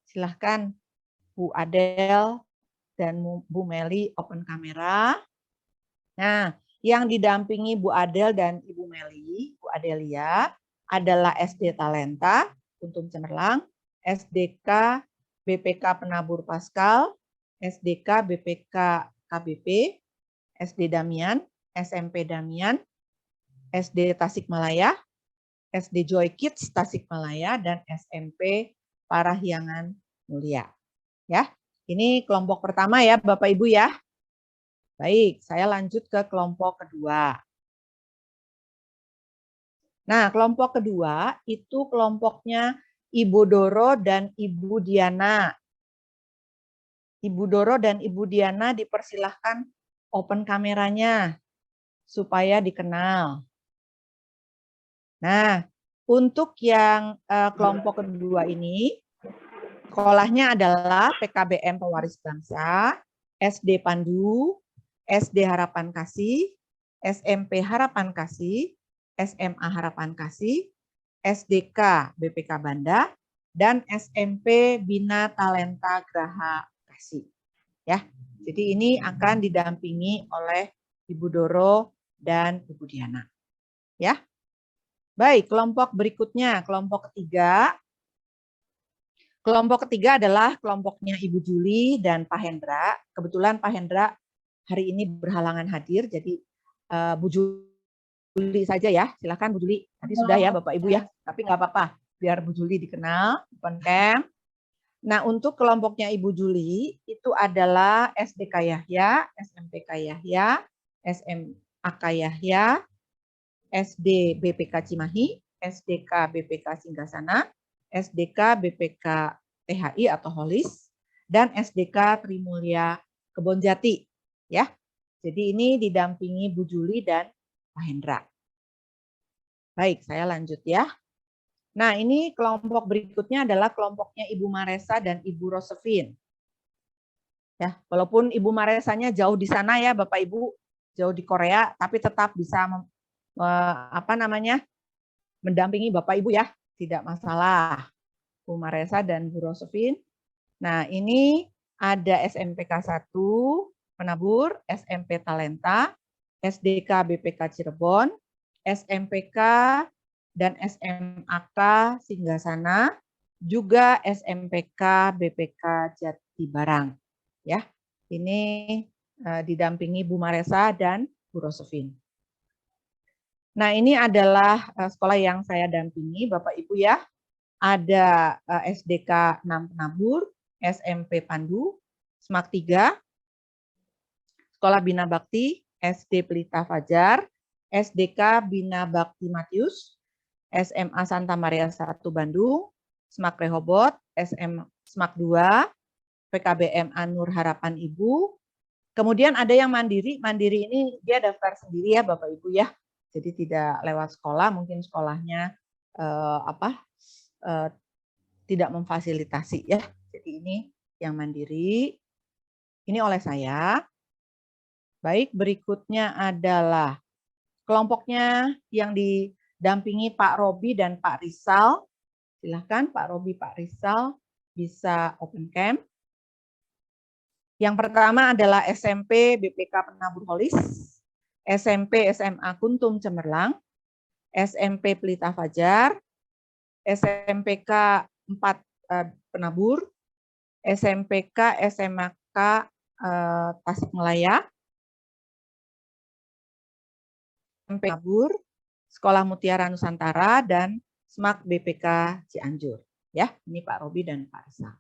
Silahkan Bu Adel dan Bu Meli open kamera. Nah, yang didampingi Bu Adel dan Ibu Meli, Bu Adelia, adalah SD Talenta, Untung Cemerlang, SDK BPK Penabur Paskal, SDK BPK KBP, SD Damian, SMP Damian, SD Tasikmalaya, SD Joy Kids Tasikmalaya, dan SMP Parahyangan Mulia. Ya, ini kelompok pertama ya Bapak Ibu ya. Baik, saya lanjut ke kelompok kedua. Nah, kelompok kedua itu kelompoknya Ibu Doro dan Ibu Diana. Ibu Doro dan Ibu Diana dipersilahkan open kameranya supaya dikenal. Nah, untuk yang kelompok kedua ini, sekolahnya adalah PKBM Pewaris Bangsa, SD Pandu, SD Harapan Kasih, SMP Harapan Kasih, SMA Harapan Kasih, SDK BPK Banda, dan SMP Bina Talenta Graha Kasih. Ya, jadi ini akan didampingi oleh Ibu Doro dan Ibu Diana. Ya, baik. Kelompok berikutnya, kelompok ketiga. Kelompok ketiga adalah kelompoknya Ibu Juli dan Pak Hendra. Kebetulan Pak Hendra hari ini berhalangan hadir, jadi Bu Juli saja ya. Silakan Bu Juli. Tadi sudah ya Bapak Ibu ya, tapi nggak apa-apa. Biar Bu Juli dikenal, open cam. Nah, untuk kelompoknya Ibu Juli itu adalah SDK Yahya, SMPK Yahya, SMAK Yahya, SD BPK Cimahi, SDK BPK Singgasana, SDK BPK THI atau Holis, dan SDK Trimulya Kebonjati. Ya, jadi ini didampingi Bu Juli dan Pak Hendra. Baik, saya lanjut ya. Nah, ini kelompok berikutnya adalah kelompoknya Ibu Maresa dan Ibu Rosevin. Ya, walaupun Ibu Maresanya jauh di sana ya, Bapak Ibu, jauh di Korea, tapi tetap bisa mendampingi Bapak Ibu ya, tidak masalah. Bu Maresa dan Bu Rosevin. Nah, ini ada SMPK 1 Penabur, SMP Talenta, SDK BPK Cirebon, SMPK dan SMAK Singgasana, juga SMPK BPK Jatibarang. Ya, ini didampingi Bu Maresa dan Bu Rosevin. Nah, ini adalah sekolah yang saya dampingi, Bapak Ibu ya. Ada SDK 6 Penabur, SMP Pandu, SMAK 3, Sekolah Bina Bakti, SD Pelita Fajar, SDK Bina Bakti Matius, SMA Santa Maria 1 Bandung, SMAK Rehobot, SMAK 2, PKBM Anur Harapan Ibu. Kemudian ada yang mandiri. Mandiri ini dia daftar sendiri ya Bapak Ibu ya. Jadi tidak lewat sekolah, mungkin sekolahnya tidak memfasilitasi ya. Jadi ini yang mandiri. Ini oleh saya. Baik, berikutnya adalah kelompoknya yang didampingi Pak Robi dan Pak Rizal. Silahkan Pak Robi, Pak Rizal bisa open cam. Yang pertama adalah SMP BPK Penabur Holis, SMP SMA Kuntum Cemerlang, SMP Pelita Fajar, SMPK 4 Penabur, SMPK SMAK Tasikmalaya, SMP Penabur, Sekolah Mutiara Nusantara, dan SMAK BPK Cianjur. Ya, ini Pak Robi dan Pak Rizal.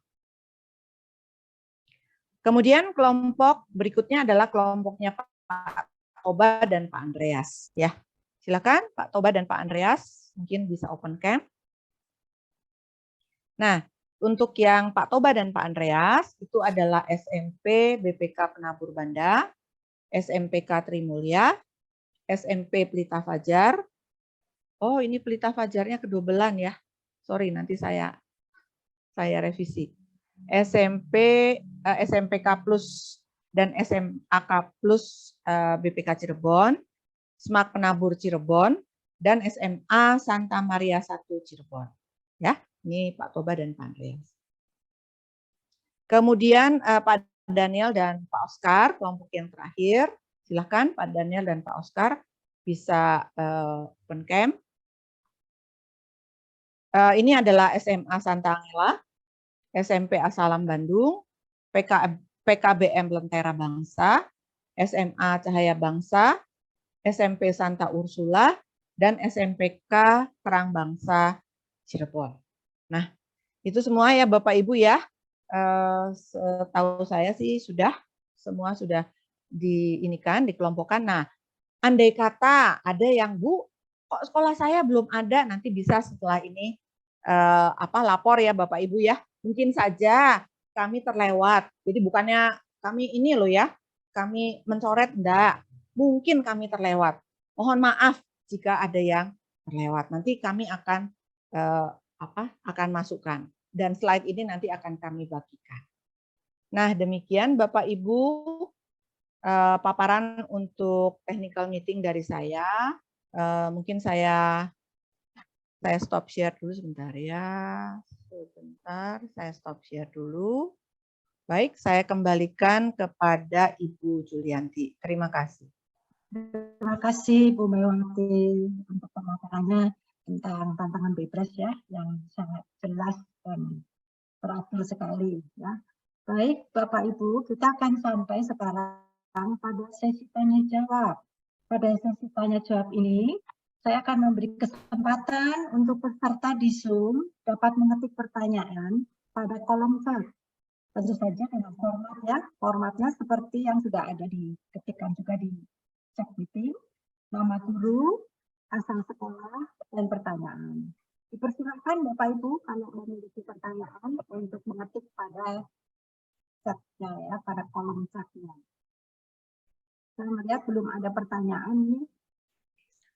Kemudian kelompok berikutnya adalah kelompoknya Pak Toba dan Pak Andreas. Ya, silakan Pak Toba dan Pak Andreas mungkin bisa open cam. Nah, untuk yang Pak Toba dan Pak Andreas itu adalah SMP BPK Penabur Banda, SMPK Trimulya, SMP Pelita Fajar. Oh, ini Pelita Fajarnya kedobelan ya. Sorry, nanti saya revisi. SMPK Plus dan SMAK Plus BPK Cirebon, SMAK Penabur Cirebon, dan SMA Santa Maria 1 Cirebon. Ya, ini Pak Toba dan Pak Andreas. Kemudian Pak Daniel dan Pak Oscar, kelompok yang terakhir. Silahkan Pak Daniel dan Pak Oscar bisa open cam. Ini adalah SMA Santa Angela, SMP Asalam Bandung, PKBM Lentera Bangsa, SMA Cahaya Bangsa, SMP Santa Ursula, dan SMPK Terang Bangsa Cirebon. Nah, itu semua ya Bapak Ibu ya. Setahu saya sih semua sudah dikelompokkan. Nah, andai kata ada yang Bu, kok sekolah saya belum ada, nanti bisa setelah ini lapor ya Bapak Ibu ya. Mungkin saja kami terlewat. Jadi bukannya kami ini loh ya, kami mencoret, enggak. Mungkin kami terlewat. Mohon maaf jika ada yang terlewat. Nanti kami akan akan masukkan. Dan slide ini nanti akan kami bagikan. Nah, demikian Bapak Ibu paparan untuk technical meeting dari saya. Mungkin saya stop share dulu sebentar ya. Sebentar, saya stop share dulu. Baik, saya kembalikan kepada Ibu Julianti. Terima kasih. Terima kasih Bu Mewati untuk pemaparannya tentang tantangan Bebras ya, yang sangat jelas dan teratur sekali ya. Baik, Bapak Ibu, kita akan sampai sekarang pada sesi tanya jawab. Pada sesi tanya jawab ini, saya akan memberi kesempatan untuk peserta di Zoom dapat mengetik pertanyaan pada kolom chat. Tentu saja dengan format ya, formatnya seperti yang sudah ada diketikkan juga di chat meeting, nama guru, asal sekolah, dan pertanyaan. Dipersilakan Bapak Ibu kalau memiliki pertanyaan untuk mengetik pada chatnya ya, pada kolom chatnya. Saya melihat belum ada pertanyaan nih.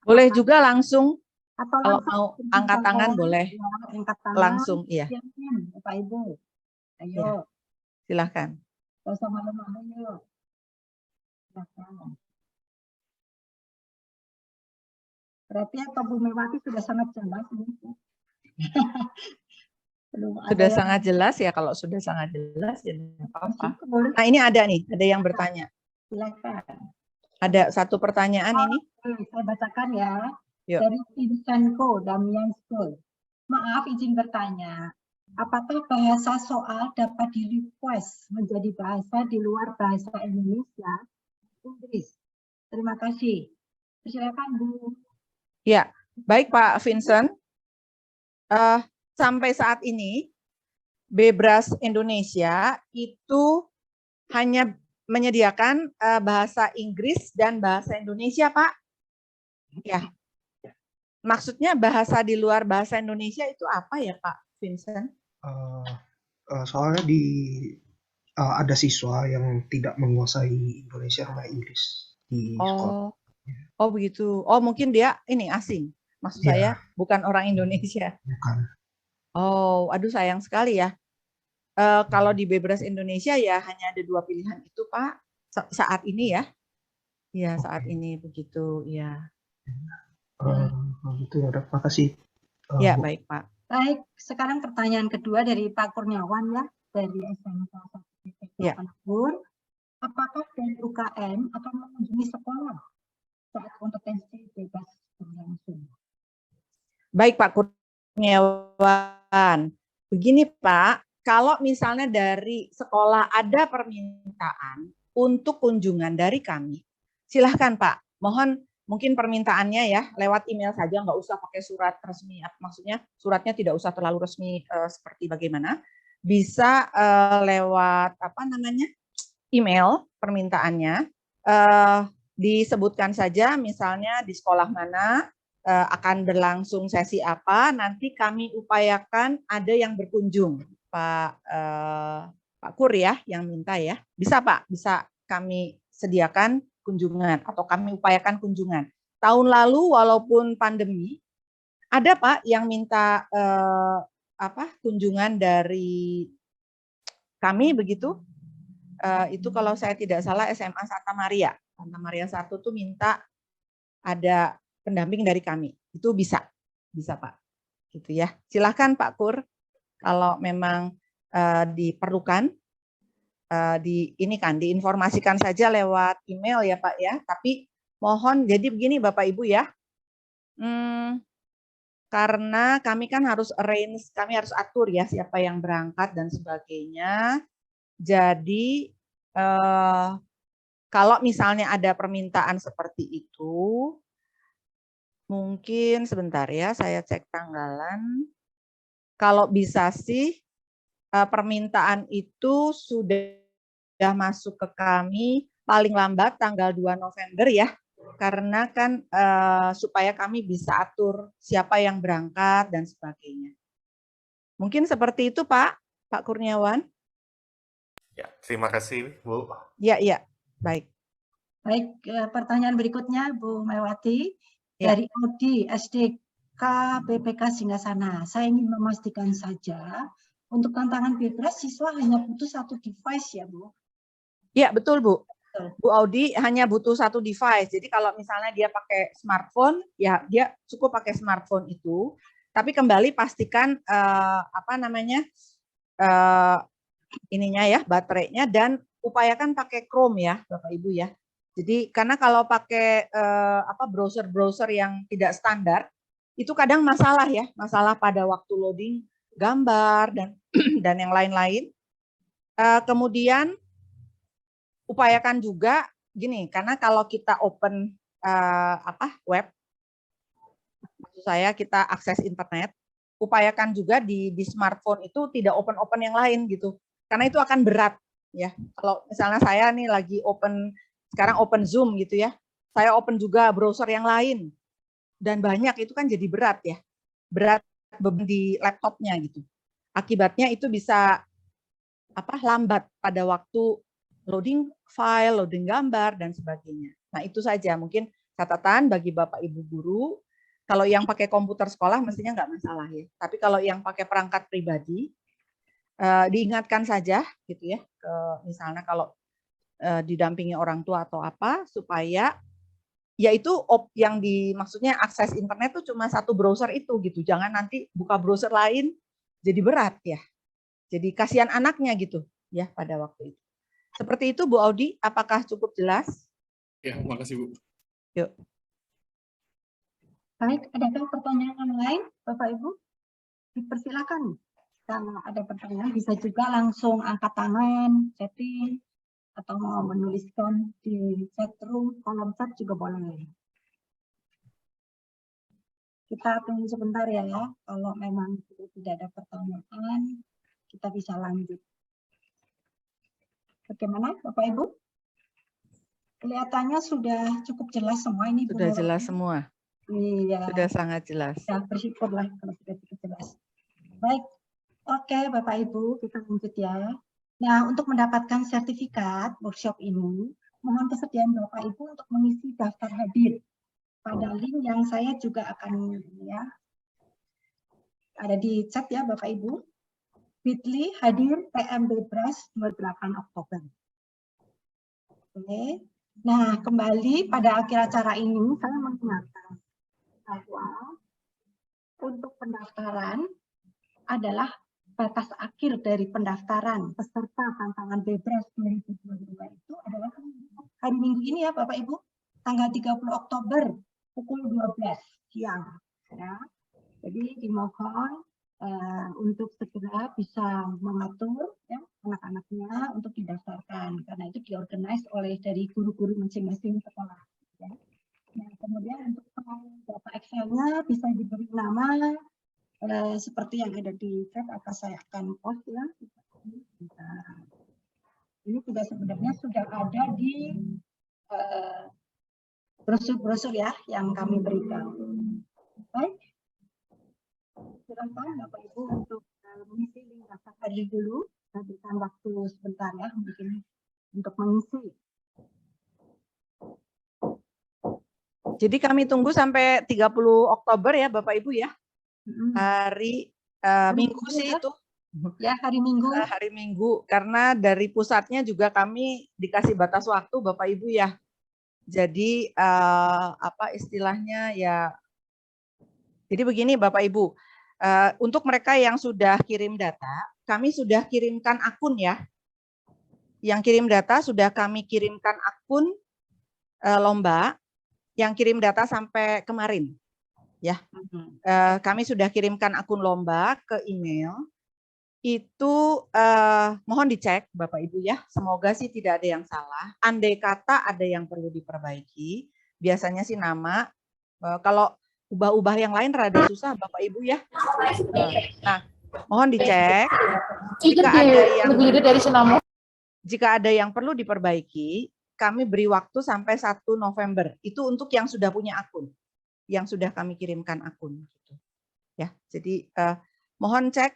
Boleh juga langsung, Atau kalau langsung mau angkat tangan boleh. Ya, angkat tangan. Langsung, iya. Bapak Ibu, ayo. Ya. Silahkan. Gak usah malu-malu yuk. Silahkan. Berarti atau Bu Mewati sudah sangat jelas ini. Sudah sangat jelas ya, kalau sudah sangat jelas ya tidak apa-apa. Syukur. Nah, ini ada nih, ada yang bertanya. Silakan. Ada satu pertanyaan ini. Saya bacakan ya. Yuk. Dari Vincenco Damian School. Maaf izin bertanya. Apakah bahasa soal dapat di-request menjadi bahasa di luar bahasa Indonesia? Inggris. Terima kasih. Silakan Bu. Ya, baik Pak Vincent. Sampai saat ini, Bebras Indonesia itu hanya menyediakan bahasa Inggris dan bahasa Indonesia, Pak. Ya. Maksudnya bahasa di luar bahasa Indonesia itu apa ya, Pak Vincent? Soalnya ada siswa yang tidak menguasai Indonesia sama Inggris di sekolah. Oh begitu. Oh mungkin dia ini asing. Maksud saya bukan orang Indonesia. Bukan. Oh, aduh sayang sekali ya. Kalau di Bebras Indonesia ya hanya ada 2 pilihan itu, Pak. Saat ini ya. Ya, saat ini begitu, ya. Gitu ya, udah. Makasih. Ya, Bu. baik, Pak. Baik, sekarang pertanyaan kedua dari Pak Kurniawan ya, dari SMK 1 Ya. Apakah dari UKM akan mengunjungi sekolah saat kompetensi bebas berlangsung? Baik, Pak Kurniawan. Begini, Pak, kalau misalnya dari sekolah ada permintaan untuk kunjungan dari kami, silahkan, Pak. Mohon mungkin permintaannya ya lewat email saja, nggak usah pakai surat resmi. Maksudnya suratnya tidak usah terlalu resmi seperti bagaimana. Bisa lewat email permintaannya. Disebutkan saja misalnya di sekolah mana akan berlangsung sesi apa. Nanti kami upayakan ada yang berkunjung, Pak Kur ya yang minta ya. Bisa Pak, bisa kami sediakan kunjungan atau kami upayakan kunjungan. Tahun lalu walaupun pandemi, ada Pak yang minta kunjungan dari kami begitu. Itu kalau saya tidak salah SMA Santa Maria 1 tuh minta ada pendamping dari kami. Itu bisa Pak. Gitu ya. Silakan Pak Kur kalau memang diperlukan. Diinformasikan saja lewat email ya Pak ya. Tapi mohon jadi begini Bapak Ibu ya. Karena kami kan harus arrange, kami harus atur ya siapa yang berangkat dan sebagainya. Jadi kalau misalnya ada permintaan seperti itu, mungkin sebentar ya saya cek tanggalan. Kalau bisa sih permintaan itu sudah masuk ke kami paling lambat tanggal 2 November ya. Karena kan supaya kami bisa atur siapa yang berangkat dan sebagainya. Mungkin seperti itu Pak Kurniawan. Ya, terima kasih Bu. Ya. Baik. Baik, pertanyaan berikutnya Bu Mewati Ya. dari Audi SDK BPK Singgasana. Saya ingin memastikan saja untuk tantangan bebas siswa hanya butuh satu device ya Bu. Iya, betul Bu. Betul. Bu Audi hanya butuh satu device. Jadi kalau misalnya dia pakai smartphone, ya dia cukup pakai smartphone itu. Tapi kembali pastikan ininya ya, baterainya, dan upayakan pakai Chrome ya, Bapak Ibu ya. Jadi karena kalau pakai browser-browser yang tidak standar, itu kadang masalah ya, masalah pada waktu loading gambar dan yang lain-lain. Kemudian upayakan juga gini, karena kalau kita open web, maksud saya kita akses internet, upayakan juga di smartphone itu tidak open yang lain gitu, karena itu akan berat ya. Kalau misalnya saya nih lagi sekarang open Zoom gitu ya, saya open juga browser yang lain dan banyak, itu kan jadi berat ya, berat beban di laptopnya gitu. Akibatnya itu bisa lambat pada waktu loading file, loading gambar dan sebagainya. Nah, itu saja mungkin catatan bagi Bapak Ibu guru. Kalau yang pakai komputer sekolah mestinya nggak masalah ya. Tapi kalau yang pakai perangkat pribadi, diingatkan saja gitu ya. Misalnya kalau didampingi orang tua atau apa, supaya yaitu yang maksudnya akses internet itu cuma satu browser itu gitu. Jangan nanti buka browser lain jadi berat ya. Jadi kasihan anaknya gitu ya pada waktu itu. Seperti itu Bu Audi, apakah cukup jelas? Ya, makasih Bu. Yuk. Baik, adakah pertanyaan lain Bapak Ibu? Dipersilakan. Kalau ada pertanyaan bisa juga langsung angkat tangan, chatting, atau mau menuliskan di chat room, kolom chat juga boleh. Kita tunggu sebentar ya, kalau memang tidak ada pertanyaan, kita bisa lanjut. Bagaimana Bapak Ibu? Kelihatannya sudah cukup jelas semua ini. Sudah jelas semua. Iya. Sudah sangat jelas. Ya, bersyukurlah kalau sudah cukup jelas. Baik, oke Bapak Ibu, kita lanjut ya. Nah, untuk mendapatkan sertifikat workshop ini, mohon kesediaan Bapak Ibu untuk mengisi daftar hadir pada link yang saya juga akan ya ada di chat ya Bapak Ibu. bit.ly hadir PMB Bras 28 Oktober. Oke. Nah, kembali pada akhir acara ini saya mengingatkan bahwa untuk pendaftaran adalah batas akhir dari pendaftaran peserta tantangan Bebras 2022 itu adalah hari Minggu ini ya Bapak Ibu, tanggal 30 Oktober pukul 12 siang. Ya. Jadi dimohon untuk segera bisa mengatur ya, anak-anaknya untuk didaftarkan, karena itu diorganize oleh dari guru-guru masing-masing sekolah. Ya. Nah, kemudian untuk data Excel-nya bisa diberi nama seperti yang ada di chat, apa saya akan post ya. Ini juga sebenarnya sudah ada di brosur-brosur ya yang kami berikan. Baik, silakan Bapak Ibu untuk mengisi link daftar hadir dulu. Saya berikan waktu sebentar ya mungkin untuk mengisi. Jadi kami tunggu sampai 30 Oktober ya Bapak Ibu ya. Hari Minggu sih itu. Ya, hari Minggu. Hari Minggu, karena dari pusatnya juga kami dikasih batas waktu Bapak Ibu ya. Jadi istilahnya ya. Jadi begini Bapak Ibu, untuk mereka yang sudah kirim data, kami sudah kirimkan akun ya. Yang kirim data sudah kami kirimkan akun lomba, yang kirim data sampai kemarin. Ya, kami sudah kirimkan akun lomba ke email. Itu mohon dicek Bapak Ibu ya, semoga sih tidak ada yang salah. Andai kata ada yang perlu diperbaiki, biasanya sih nama. Kalau ubah-ubah yang lain rada susah Bapak Ibu ya. Nah, mohon dicek. Jika ada yang perlu diperbaiki, kami beri waktu sampai 1 November. Itu untuk yang sudah punya akun, yang sudah kami kirimkan akun. Ya, jadi mohon cek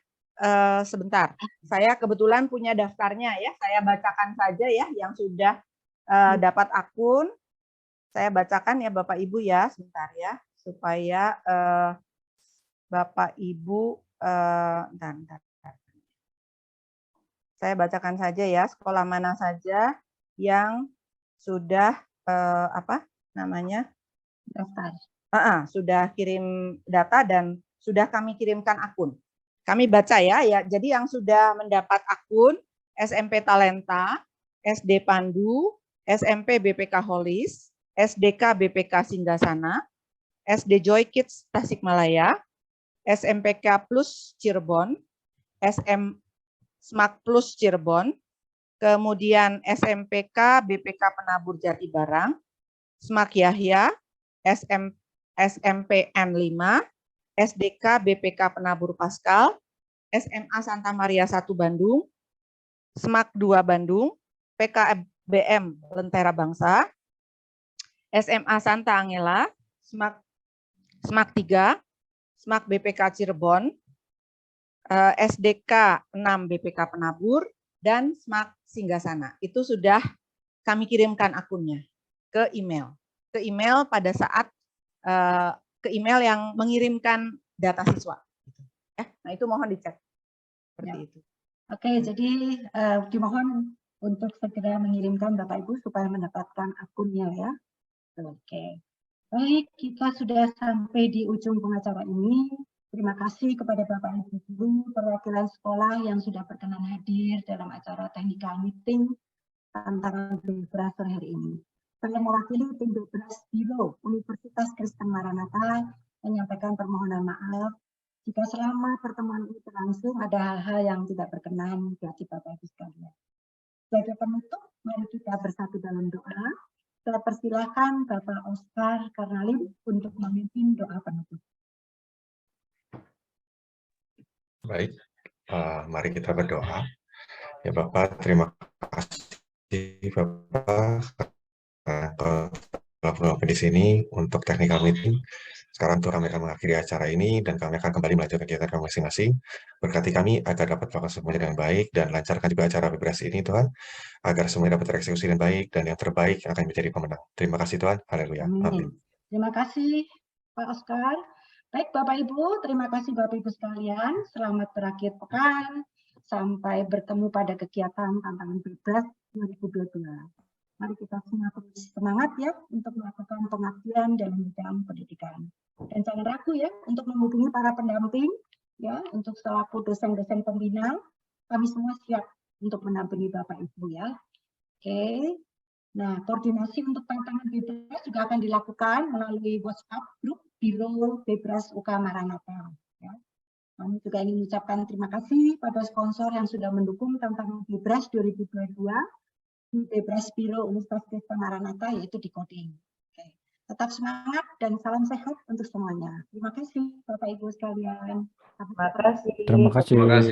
sebentar. Saya kebetulan punya daftarnya ya. Saya bacakan saja ya yang sudah dapat akun. Saya bacakan ya Bapak Ibu ya, sebentar ya, supaya Bapak Ibu, bentar. Saya bacakan saja ya, sekolah mana saja yang sudah apa namanya, Daftar. sudah kirim data dan sudah kami kirimkan akun. Kami baca ya, jadi yang sudah mendapat akun SMP Talenta, SD Pandu, SMP BPK Holis, SDK BPK Singgasana, SD Joy Kids Tasikmalaya, SMPK Plus Cirebon, SM Smak Plus Cirebon, kemudian SMPK BPK Penabur Jatibarang, Smak Yahya, SMPN 5, SDK BPK Penabur Paskal, SMA Santa Maria 1 Bandung, Smak 2 Bandung, PKBM Lentera Bangsa, SMA Santa Angela, Smak 3, Smak BPK Cirebon, SDK 6 BPK Penabur, dan Smak Singgasana. Itu sudah kami kirimkan akunnya ke email. Ke email pada saat ke email yang mengirimkan data siswa. Nah itu mohon dicek. Seperti itu. Oke, jadi dimohon untuk segera mengirimkan Bapak Ibu supaya mendapatkan akunnya ya. Oke. Baik, kita sudah sampai di ujung pengacara ini. Terima kasih kepada Bapak Ibu guru perwakilan sekolah yang sudah berkenan hadir dalam acara technical meeting tantangan Bebras sore hari ini. Saya mewakili tim Bebras Biro Universitas Kristen Maranatha menyampaikan permohonan maaf jika selama pertemuan ini berlangsung ada hal-hal yang tidak berkenan bagi Bapak Ibu sekalian. Sebagai penutup, mari kita bersatu dalam doa. Saya persilahkan Bapak Oscar Karnalim untuk memimpin doa penutup. Baik, mari kita berdoa. Ya Bapak, terima kasih Bapak telah di sini untuk technical meeting. Sekarang kami akan mengakhiri acara ini dan kami akan kembali melanjutkan kegiatan kami masing-masing. Berkati kami agar dapat melakukan semuanya dengan baik dan lancarkan juga acara Bebras ini Tuhan, agar semuanya dapat tereksekusi dengan baik dan yang terbaik akan menjadi pemenang. Terima kasih Tuhan. Haleluya. Amin. Terima kasih Pak Oscar. Baik Bapak Ibu, terima kasih Bapak Ibu sekalian. Selamat berakhir pekan. Sampai bertemu pada kegiatan tantangan Bebras 2022. Mari kita semua terus semangat ya untuk melakukan pengabdian dalam bidang pendidikan. Dan jangan ragu ya untuk menghubungi para pendamping ya untuk selaku dosen-dosen pembina. Kami semua siap untuk mendampingi Bapak Ibu ya. Oke. Nah, koordinasi untuk tantangan Bebras juga akan dilakukan melalui WhatsApp grup Biro Bebras UK Maranatha. Ya. Kami juga ingin mengucapkan terima kasih pada sponsor yang sudah mendukung tantangan Bebras 2022 di Bebras Biro Universitas Kristen Maranatha, yaitu di Coding. Oke. Tetap semangat dan salam sehat untuk semuanya. Terima kasih Bapak Ibu sekalian. Terima kasih. Terima kasih.